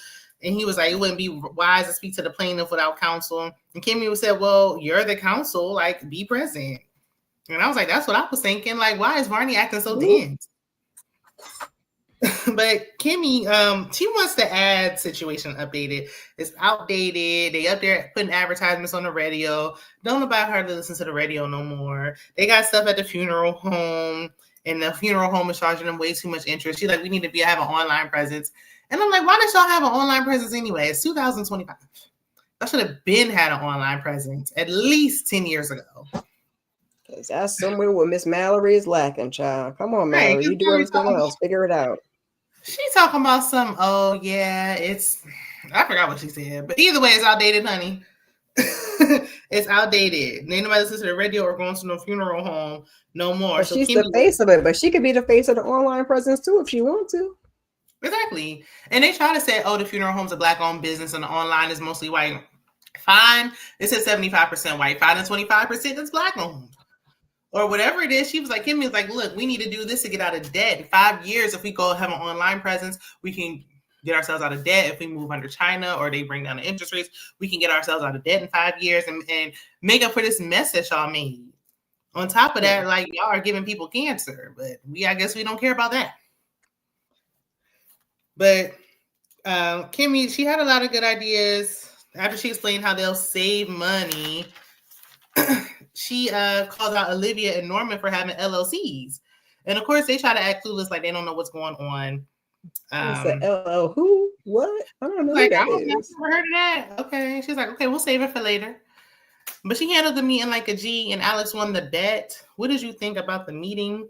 And he was like, it wouldn't be wise to speak to the plaintiff without counsel. And Kimmy said, well, you're the counsel, be present. And I was like, that's what I was thinking. Why is Varney acting so dense? But Kimmy, she wants the ad situation updated. It's outdated. They up there putting advertisements on the radio. Don't nobody hardly listen to the radio no more. They got stuff at the funeral home, and the funeral home is charging them way too much interest. She's like, we need to have an online presence. And I'm like, why did y'all have an online presence anyway? It's 2025. I should have had an online presence at least 10 years ago. Because that's somewhere where Miss Mallory is lacking, child. Come on, Mallory. You do everything else. Figure it out. She's talking about I forgot what she said. But either way, it's outdated, honey. It's outdated. Ain't nobody listens to the radio or going to no funeral home no more. So she's the face of it, but she could be the face of the online presence too if she wants to. Exactly. And they try to say, the funeral home's a black-owned business and the online is mostly white. Fine. It says 75% white. Fine, and 25% that's black-owned. Or whatever it is. She was like, Kimmy was like, look, we need to do this to get out of debt. In 5 years, if we go have an online presence, we can get ourselves out of debt. If we move under China or they bring down the interest rates, we can get ourselves out of debt in 5 years and make up for this mess that y'all made. On top of that, y'all are giving people cancer, but I guess we don't care about that. But Kimmy, she had a lot of good ideas. After she explained how they'll save money, she called out Olivia and Norman for having LLCs. And of course, they try to act clueless, like they don't know what's going on. LL who? What? I don't know. I don't know. Never heard of that. Okay. She's like, okay, we'll save it for later. But she handled the meeting like a G, and Alex won the bet. What did you think about the meeting?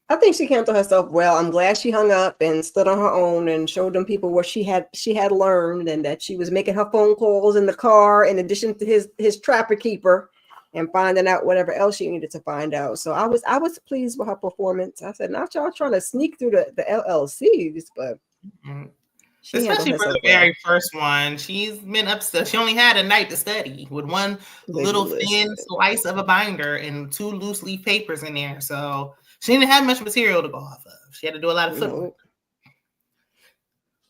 I think she handled herself well. I'm glad she hung up and stood on her own and showed them people what she had learned, and that she was making her phone calls in the car in addition to his trapper keeper and finding out whatever else she needed to find out. So I was pleased with her performance. I said, not y'all trying to sneak through the LLCs, but especially for the very first one. She's been upset. She only had a night to study with one little thin slice of a binder and 2 loose leaf papers in there. So she didn't have much material to go off of. She had to do a lot of footwork.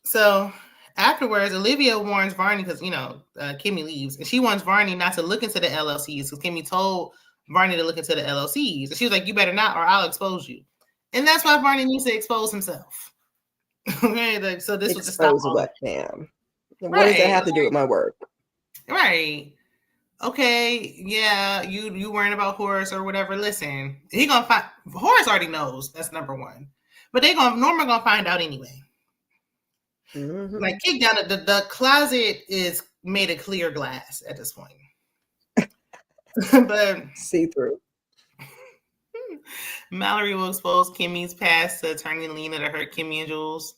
So afterwards, Olivia warns Varney because, Kimmy leaves. And she wants Varney not to look into the LLCs because Kimmy told Varney to look into the LLCs. And she was like, you better not or I'll expose you. And that's why Varney needs to expose himself. Okay, like, so this was to stop Expose all what, that. ma'am? What does that Right. have to do with my work? Right. Okay, yeah, you worrying about Horace or whatever. Listen, he gonna find Horace already knows that's number one. But Norma gonna find out anyway. Mm-hmm. Like kick down the closet is made of clear glass at this point. But See through. Mallory will expose Kimmy's past to attorney Lena to hurt Kimmy and Jules.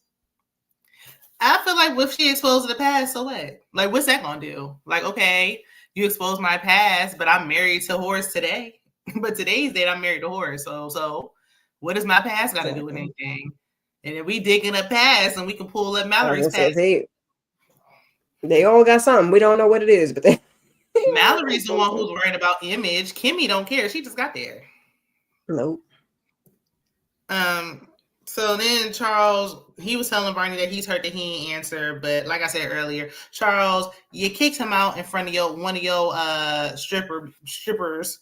I feel like if she exposes the past, so what? Like, what's that gonna do? Like, okay, you expose my past, but I'm married to Horace today. But today's date, I'm married to Horace. So what does my past got to do with anything? And if we digging up past, and we can pull up Mallory's past. They all got something. We don't know what it is, but Mallory's the one who's worried about image. Kimmy don't care. She just got there. Nope. So then Charles, he was telling Barney that he's hurt that he ain't answer, but like I said earlier, Charles, you kicked him out in front of one of your strippers.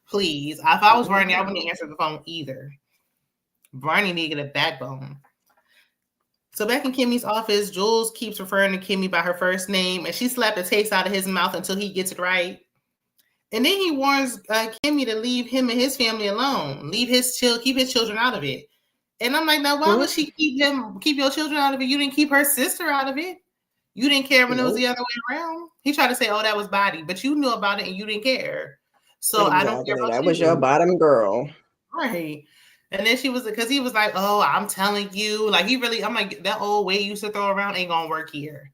Please. If I was Barney, I wouldn't answer the phone either. Barney needed a backbone. So back in Kimmy's office, Jules keeps referring to Kimmy by her first name, and she slapped the taste out of his mouth until he gets it right. And then he warns Kimmy to leave him and his family alone. Keep his children out of it. And I'm like, now why would she keep your children out of it? You didn't keep her sister out of it. You didn't care when it was the other way around. He tried to say, oh, that was body, but you knew about it and you didn't care. So I don't care about that was your bottom girl. Right. And then because he was like, oh, I'm telling you. Like I'm like, that old way you used to throw around ain't gonna work here.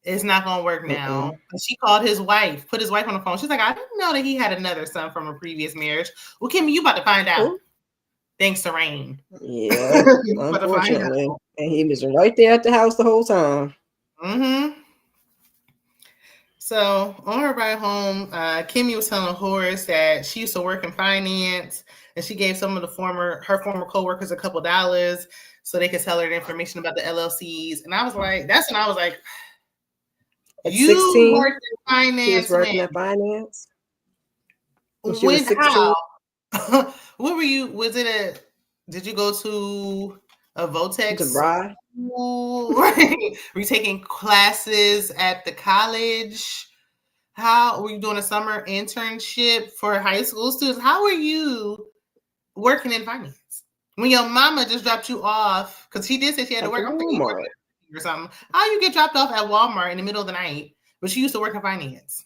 It's not gonna work now. And she called his wife, put his wife on the phone. She's like, I didn't know that he had another son from a previous marriage. Well, Kimmy, you about to find out. Ooh. Thanks to Rain. Yeah, unfortunately. And he was right there at the house the whole time. Mm-hmm. So on her ride home, Kimmy was telling Horace that she used to work in finance, and she gave some of her former coworkers a couple $, so they could tell her the information about the LLCs. And I was like, that's when I was like, you 16, worked in finance. She was working at finance. When she was 16. What were you? Did you go to a Votex? DeVry? Right. Were you taking classes at the college? How were you doing a summer internship for high school students? How were you working in finance when your mama just dropped you off? Because she did say she had to work or something. How you get dropped off at Walmart in the middle of the night, but she used to work in finance?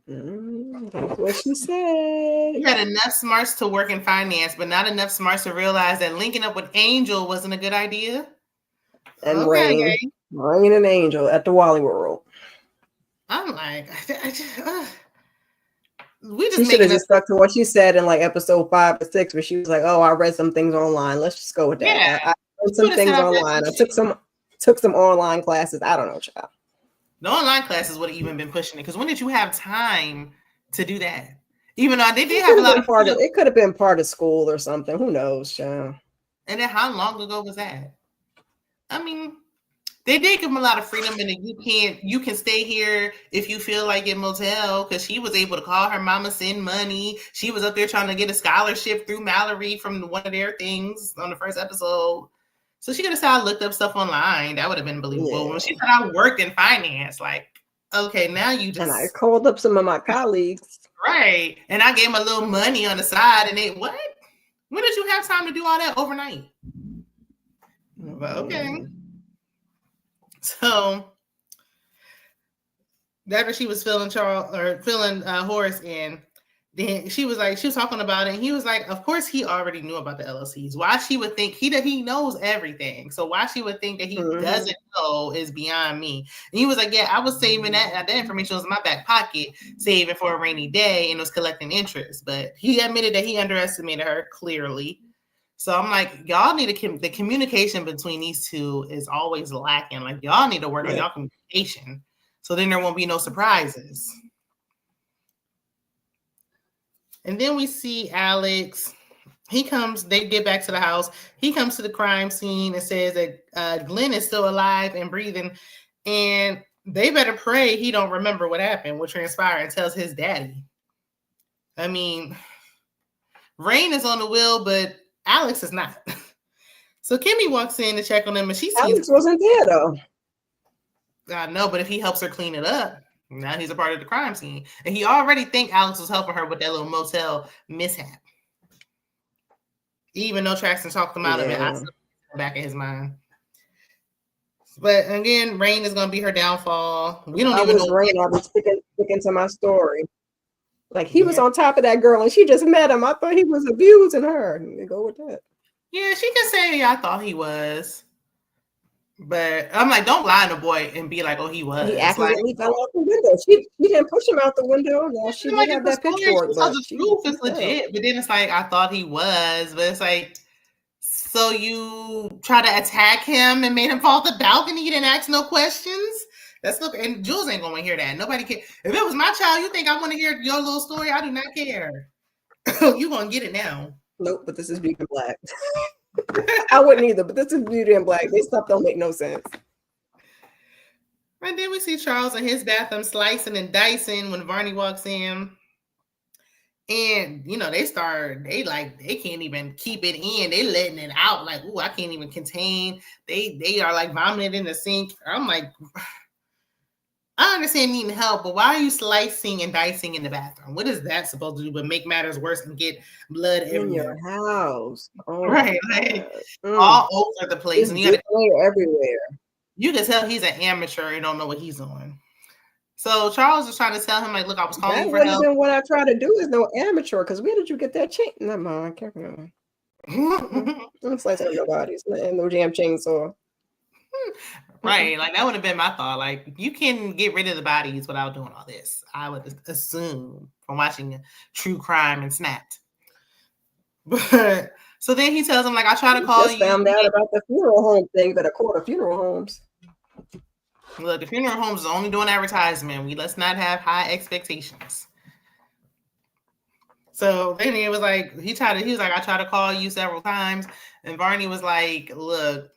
That's what she said. You had enough smarts to work in finance, but not enough smarts to realize that linking up with Angel wasn't a good idea. And Rain and Angel at the Wally World. I'm like, she should have just stuck to what she said in like episode 5 or 6, where she was like, "Oh, I read some things online. Let's just go with that." Yeah, I read some things online. I took some online classes. I don't know, child. The online classes would have even been pushing it, because when did you have time to do that? Even though they did have a lot of part of it, could have been part of school or something. Who knows, child? And then how long ago was that? I mean, they did give him a lot of freedom, and you can stay here if you feel like in motel, because she was able to call her mama, send money. She was up there trying to get a scholarship through Mallory from one of their things on the first episode. So she could have said, I looked up stuff online. That would have been believable. Yeah. When she said I worked in finance, like, okay, now you just... And I called up some of my colleagues. Right. And I gave them a little money on the side, and they, what? When did you have time to do all that overnight? But okay. So after she was filling Horace in, then she was talking about it, and he was like, of course he already knew about the LLCs. Why she would think he knows everything. So why she would think that he doesn't know is beyond me. And he was like, yeah, I was saving that information was in my back pocket, saving for a rainy day, and was collecting interest. But he admitted that he underestimated her clearly. So I'm like, y'all need the communication between these two is always lacking. Like, y'all need to work on y'all communication, so then there won't be no surprises. And then we see Alex. They get back to the house. He comes to the crime scene and says that Glenn is still alive and breathing, and they better pray he don't remember what happened, what transpired, and tells his daddy. I mean, Rain is on the wheel, but Alex is not. So Kimmy walks in to check on him, and she sees Alex wasn't there though. I know, but if he helps her clean it up, now he's a part of the crime scene. And he already think Alex was helping her with that little motel mishap. Even though Traxton talked him out of it, I still in the back of his mind. But again, Rain is gonna be her downfall. We don't even know. Rain, I was sticking to my story. Like he was on top of that girl and she just met him. I thought he was abusing her. Go with that. Yeah, she can say I thought he was. But I'm like, don't lie to the boy and be like, oh, he was. He accidentally fell out the window. She didn't push him out the window. Now she did have that pitchfork. But the truth is legit. But then it's like, I thought he was. But it's like, so you try to attack him and made him fall off the balcony. You didn't ask no questions. That's look. And Jules ain't gonna hear that. Nobody care. If it was my child, you think I want to hear your little story? I do not care. You gonna get it now? Nope. But this is Beauty and Black. I wouldn't either. But this is Beauty and Black. This stuff don't make no sense. And then we see Charles in his bathroom slicing and dicing when Varney walks in. And, you know, they can't even keep it in. They letting it out. Like, ooh, I can't even contain. They are like vomiting in the sink. I'm like, I understand needing help, but why are you slicing and dicing in the bathroom? What is that supposed to do but make matters worse and get blood in your house? Oh, right. Like, all over the place. And you everywhere. You can tell he's an amateur and don't know what he's doing. So Charles is trying to tell him, like, look, I was calling for help. What I try to do is no amateur, because where did you get that chain? No, I can't remember. I'm slicing nobody's and no damn chainsaw. Right, like that would have been my thought. Like, you can get rid of the bodies without doing all this. I would assume from watching true crime and Snapped. But so then he tells him, like, I try to call you. Found out about the funeral home thing, but a court of funeral homes. Look, the funeral homes is only doing advertisement. Let's not have high expectations. So then he was like, he was like, I tried to call you several times. And Varney was like, look,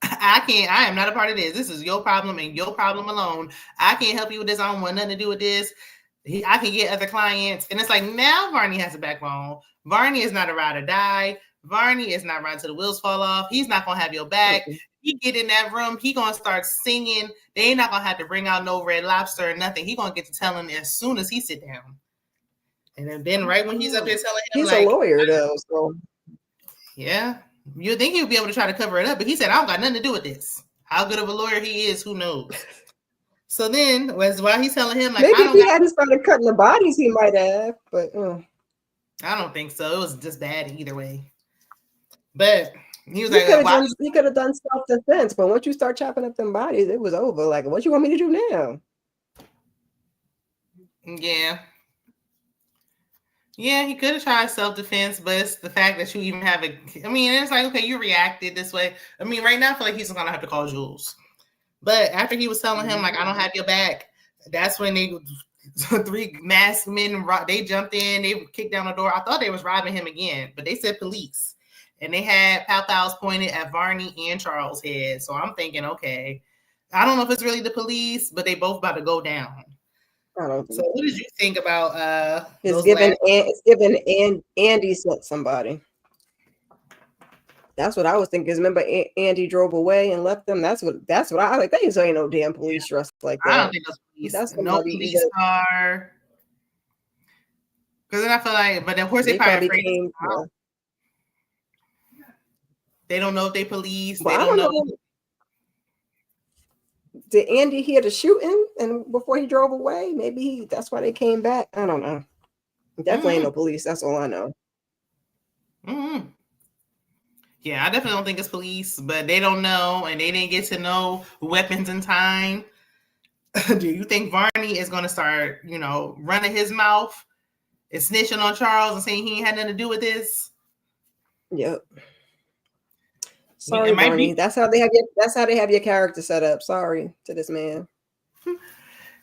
I am not a part of this. This is your problem and your problem alone. I can't help you with this. I don't want nothing to do with this. I can get other clients. And it's like, now Varney has a backbone. Varney is not a ride or die. Varney is not riding till the wheels fall off. He's not going to have your back. He get in that room, he going to start singing. They ain't not going to have to bring out no Red Lobster or nothing. He going to get to telling as soon as he sit down. And then right when he's up there telling him, he's like, a lawyer though. So yeah. You'd think he would be able to try to cover it up, but he said, I don't got nothing to do with this. How good of a lawyer he is, who knows? So then, while he's telling him, like, maybe if he hadn't started cutting the bodies, he might have, but I don't think so. It was just bad either way. But he was he could have done self-defense, but once you start chopping up them bodies, it was over. Like, what you want me to do now? Yeah. Yeah, he could have tried self-defense, but it's the fact that you even have it's like, okay, you reacted this way. I mean, right now I feel like he's gonna have to call Jules. But after he was telling him, like, I don't have your back, that's when they three masked men, they jumped in, they kicked down the door. I thought they was robbing him again, but they said police. And they had pow-pows pointed at Varney and Charles' head. So I'm thinking, okay, I don't know if it's really the police, but they both about to go down. So what did you think about it's given Andy sent somebody. That's what I was thinking. Remember, Andy drove away and left them. That's what I like. They ain't no damn police dressed like that. I don't think those police. That's no police car. Because then I feel like, but of course they probably afraid. They don't know if they police. They don't know. Did Andy hear the shooting and before he drove away? Maybe that's why they came back. I don't know. Definitely ain't no police. That's all I know. Yeah, I definitely don't think it's police, but they don't know and they didn't get to know weapons in time. Do you think Varney is going to start, running his mouth and snitching on Charles and saying he ain't had nothing to do with this? Yep. Sorry, Barney. That's how they have your character set up. Sorry to this man.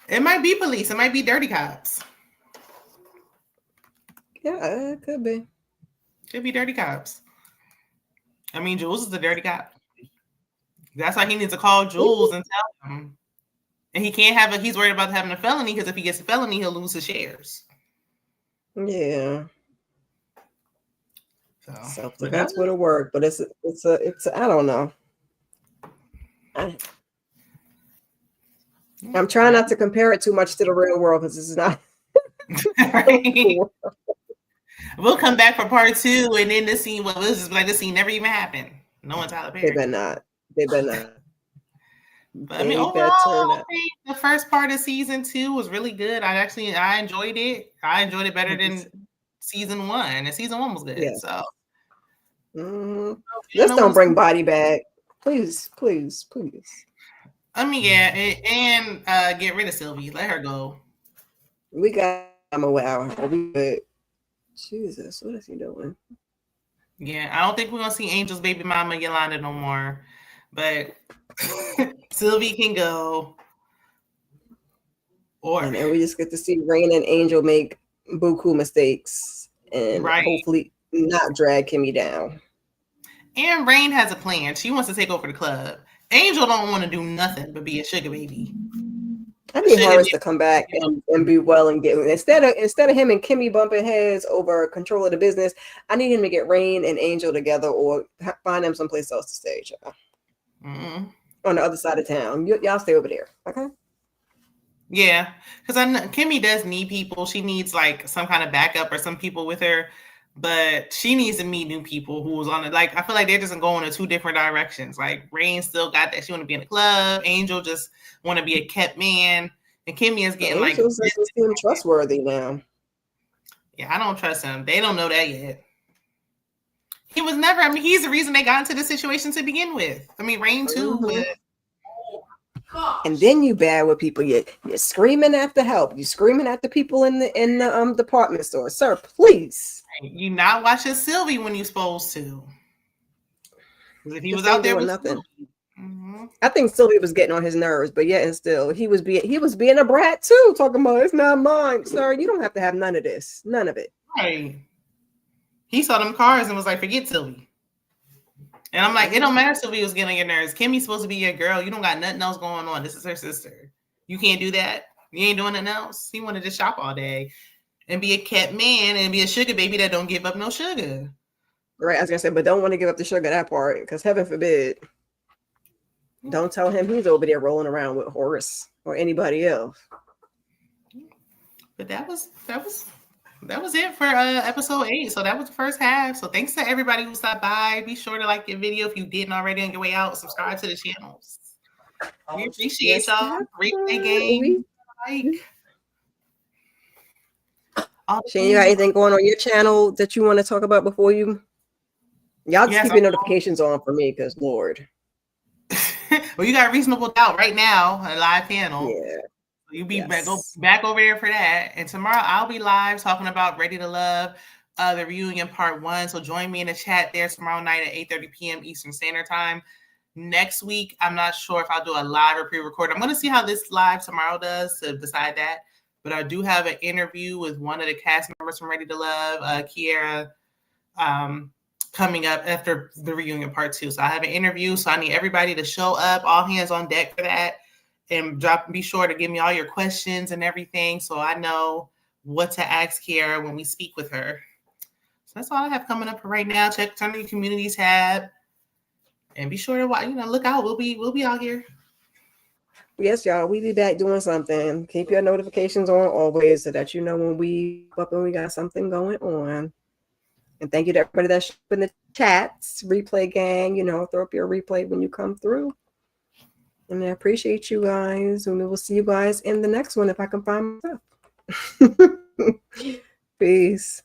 It might be police. It might be dirty cops. Yeah, it could be. Could be dirty cops. I mean, Jules is the dirty cop. That's why he needs to call Jules and tell him. And he can't he's worried about having a felony because if he gets a felony, he'll lose his shares. Yeah. Self-defense would have worked, but it's I don't know. I'm trying not to compare it too much to the real world because this is not. Right. We'll come back for part 2, and then the scene. Well, this is like the scene never even happened. No one's Tyler Perry. They better not. They better not. But I mean, overall, I think the first part of season 2 was really good. I enjoyed it. I enjoyed it better than season 1, and season 1 was good. Yeah. So just don't bring Body back, please. I mean, yeah, and get rid of Sylvie. Let her go. We got him a while. Jesus, what is he doing? Yeah, I don't think we're gonna see Angel's baby mama Yolanda no more, but Sylvie can go. And then we just get to see Rain and Angel make buku mistakes and hopefully not drag Kimmy down. And Rain has a plan. She wants to take over the club. Angel don't want to do nothing but be a sugar baby. I need Horace to come back and be well and get instead of him and Kimmy bumping heads over control of the business. I need him to get Rain and Angel together or find them someplace else to stay. On the other side of town. Y'all stay over there, okay? Yeah, because Kimmy does need people. She needs like some kind of backup or some people with her, but she needs to meet new people who's on it. Like I feel like they're just going in 2 different directions. Like Rain still got that she want to be in the club. Angel just want to be a kept man, and Kimmy is getting Angel doesn't seem trustworthy now. Yeah, I don't trust him. They don't know that yet. He was never. I mean, he's the reason they got into this situation to begin with. I mean, Rain too, but. And then you bad with people. You're screaming after help. You're screaming at the people in the department store. Sir, please. You not watching Sylvie when you're supposed to. If he was out there with nothing. I think Sylvie was getting on his nerves, but yet and still he was being a brat too, talking about it's not mine. Sir, you don't have to have none of this. None of it. Right. He saw them cars and was like, forget Sylvie. And I'm like, it don't matter if Sylvie was getting on your nerves. Kimmy's supposed to be your girl. You don't got nothing else going on. This is her sister. You can't do that. You ain't doing nothing else. He wanted to shop all day and be a kept man and be a sugar baby that don't give up no sugar. Right. I was gonna say, but don't want to give up the sugar, that part, because heaven forbid. Don't tell him he's over there rolling around with Horace or anybody else. But that was it for episode 8. So that was the first half. So thanks to everybody who stopped by. Be sure to like your video if you didn't already on your way out. Subscribe to the channels. We appreciate y'all. Replay game. Shane, you got anything going on your channel that you want to talk about before you? Y'all just keep your notifications on for me, because Lord. Well, you got Reasonable Doubt right now, a live panel. Yeah. You be back over there for that. And tomorrow I'll be live talking about Ready to Love, the reunion part 1. So join me in the chat there tomorrow night at 8:30 p.m. Eastern Standard Time. Next week, I'm not sure if I'll do a live or pre-record. I'm going to see how this live tomorrow does to decide that. But I do have an interview with one of the cast members from Ready to Love, Kiera, coming up after the reunion part 2. So I have an interview. So I need everybody to show up, all hands on deck for that. And be sure to give me all your questions and everything so I know what to ask Kiera when we speak with her. So that's all I have coming up for right now. Turn on your community tab and be sure to look out. We'll be out here. Yes, y'all. We be back doing something. Keep your notifications on always so that you know when we up and we got something going on. And thank you to everybody that's in the chats, replay gang. Throw up your replay when you come through. And I appreciate you guys. And we will see you guys in the next one if I can find myself. Peace.